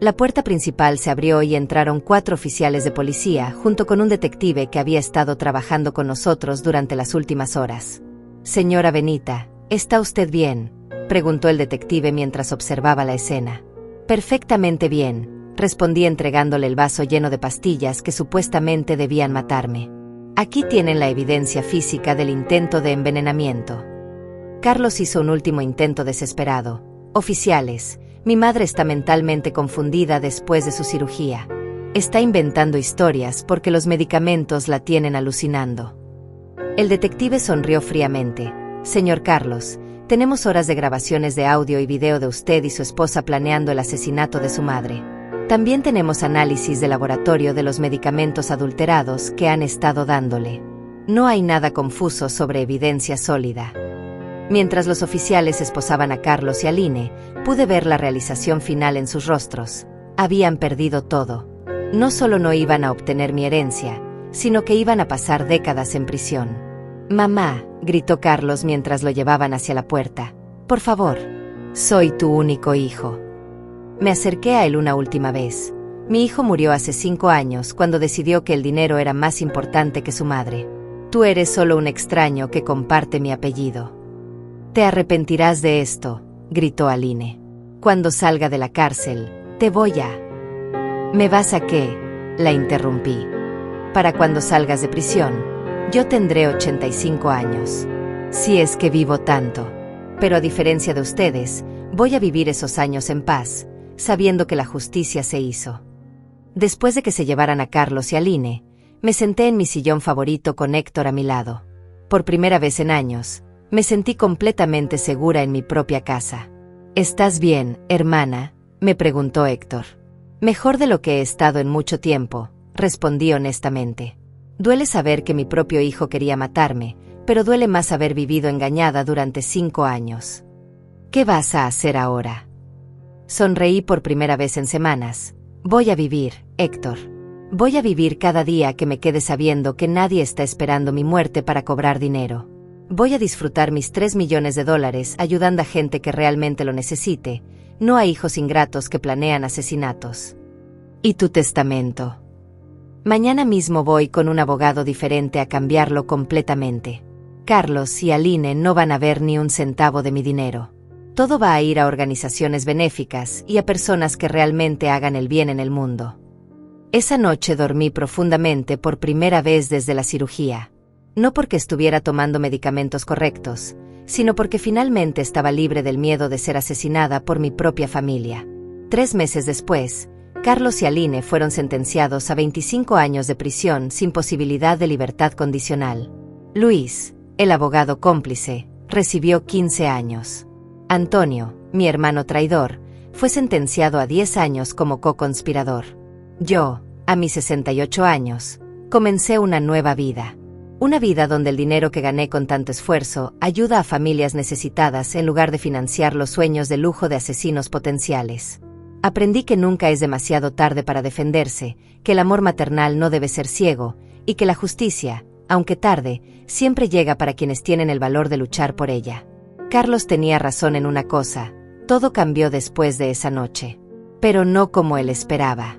La puerta principal se abrió y entraron 4 oficiales de policía junto con un detective que había estado trabajando con nosotros durante las últimas horas. Señora Benita, ¿está usted bien?, preguntó el detective mientras observaba la escena. Perfectamente bien, respondí entregándole el vaso lleno de pastillas que supuestamente debían matarme. Aquí tienen la evidencia física del intento de envenenamiento. Carlos hizo un último intento desesperado. Oficiales, mi madre está mentalmente confundida después de su cirugía. Está inventando historias porque los medicamentos la tienen alucinando. El detective sonrió fríamente. Señor Carlos, tenemos horas de grabaciones de audio y video de usted y su esposa planeando el asesinato de su madre. También tenemos análisis de laboratorio de los medicamentos adulterados que han estado dándole. No hay nada confuso sobre evidencia sólida. Mientras los oficiales esposaban a Carlos y a Aline, pude ver la realización final en sus rostros. Habían perdido todo. No solo no iban a obtener mi herencia, sino que iban a pasar décadas en prisión. Mamá, gritó Carlos mientras lo llevaban hacia la puerta. Por favor. Soy tu único hijo. Me acerqué a él una última vez. Mi hijo murió hace 5 años cuando decidió que el dinero era más importante que su madre. Tú eres solo un extraño que comparte mi apellido. Te arrepentirás de esto, gritó Aline. Cuando salga de la cárcel, te voy a... ¿Me vas a qué?, la interrumpí. Para cuando salgas de prisión, yo tendré 85 años. Si es que vivo tanto. Pero a diferencia de ustedes, voy a vivir esos años en paz, sabiendo que la justicia se hizo. Después de que se llevaran a Carlos y a Aline, me senté en mi sillón favorito con Héctor a mi lado. Por primera vez en años, me sentí completamente segura en mi propia casa. ¿Estás bien, hermana?, me preguntó Héctor. Mejor de lo que he estado en mucho tiempo, respondí honestamente. Duele saber que mi propio hijo quería matarme, pero duele más haber vivido engañada durante 5 años. ¿Qué vas a hacer ahora? Sonreí por primera vez en semanas. Voy a vivir, Héctor. Voy a vivir cada día que me quede sabiendo que nadie está esperando mi muerte para cobrar dinero. Voy a disfrutar mis $3 millones ayudando a gente que realmente lo necesite, no a hijos ingratos que planean asesinatos. ¿Y tu testamento? Mañana mismo voy con un abogado diferente a cambiarlo completamente. Carlos y Aline no van a ver ni un centavo de mi dinero. Todo va a ir a organizaciones benéficas y a personas que realmente hagan el bien en el mundo. Esa noche dormí profundamente por primera vez desde la cirugía. No porque estuviera tomando medicamentos correctos, sino porque finalmente estaba libre del miedo de ser asesinada por mi propia familia. 3 meses después, Carlos y Aline fueron sentenciados a 25 años de prisión sin posibilidad de libertad condicional. Luis, el abogado cómplice, recibió 15 años. Antonio, mi hermano traidor, fue sentenciado a 10 años como co-conspirador. Yo, a mis 68 años, comencé una nueva vida. Una vida donde el dinero que gané con tanto esfuerzo ayuda a familias necesitadas en lugar de financiar los sueños de lujo de asesinos potenciales. Aprendí que nunca es demasiado tarde para defenderse, que el amor maternal no debe ser ciego, y que la justicia, aunque tarde, siempre llega para quienes tienen el valor de luchar por ella. Carlos tenía razón en una cosa: todo cambió después de esa noche. Pero no como él esperaba.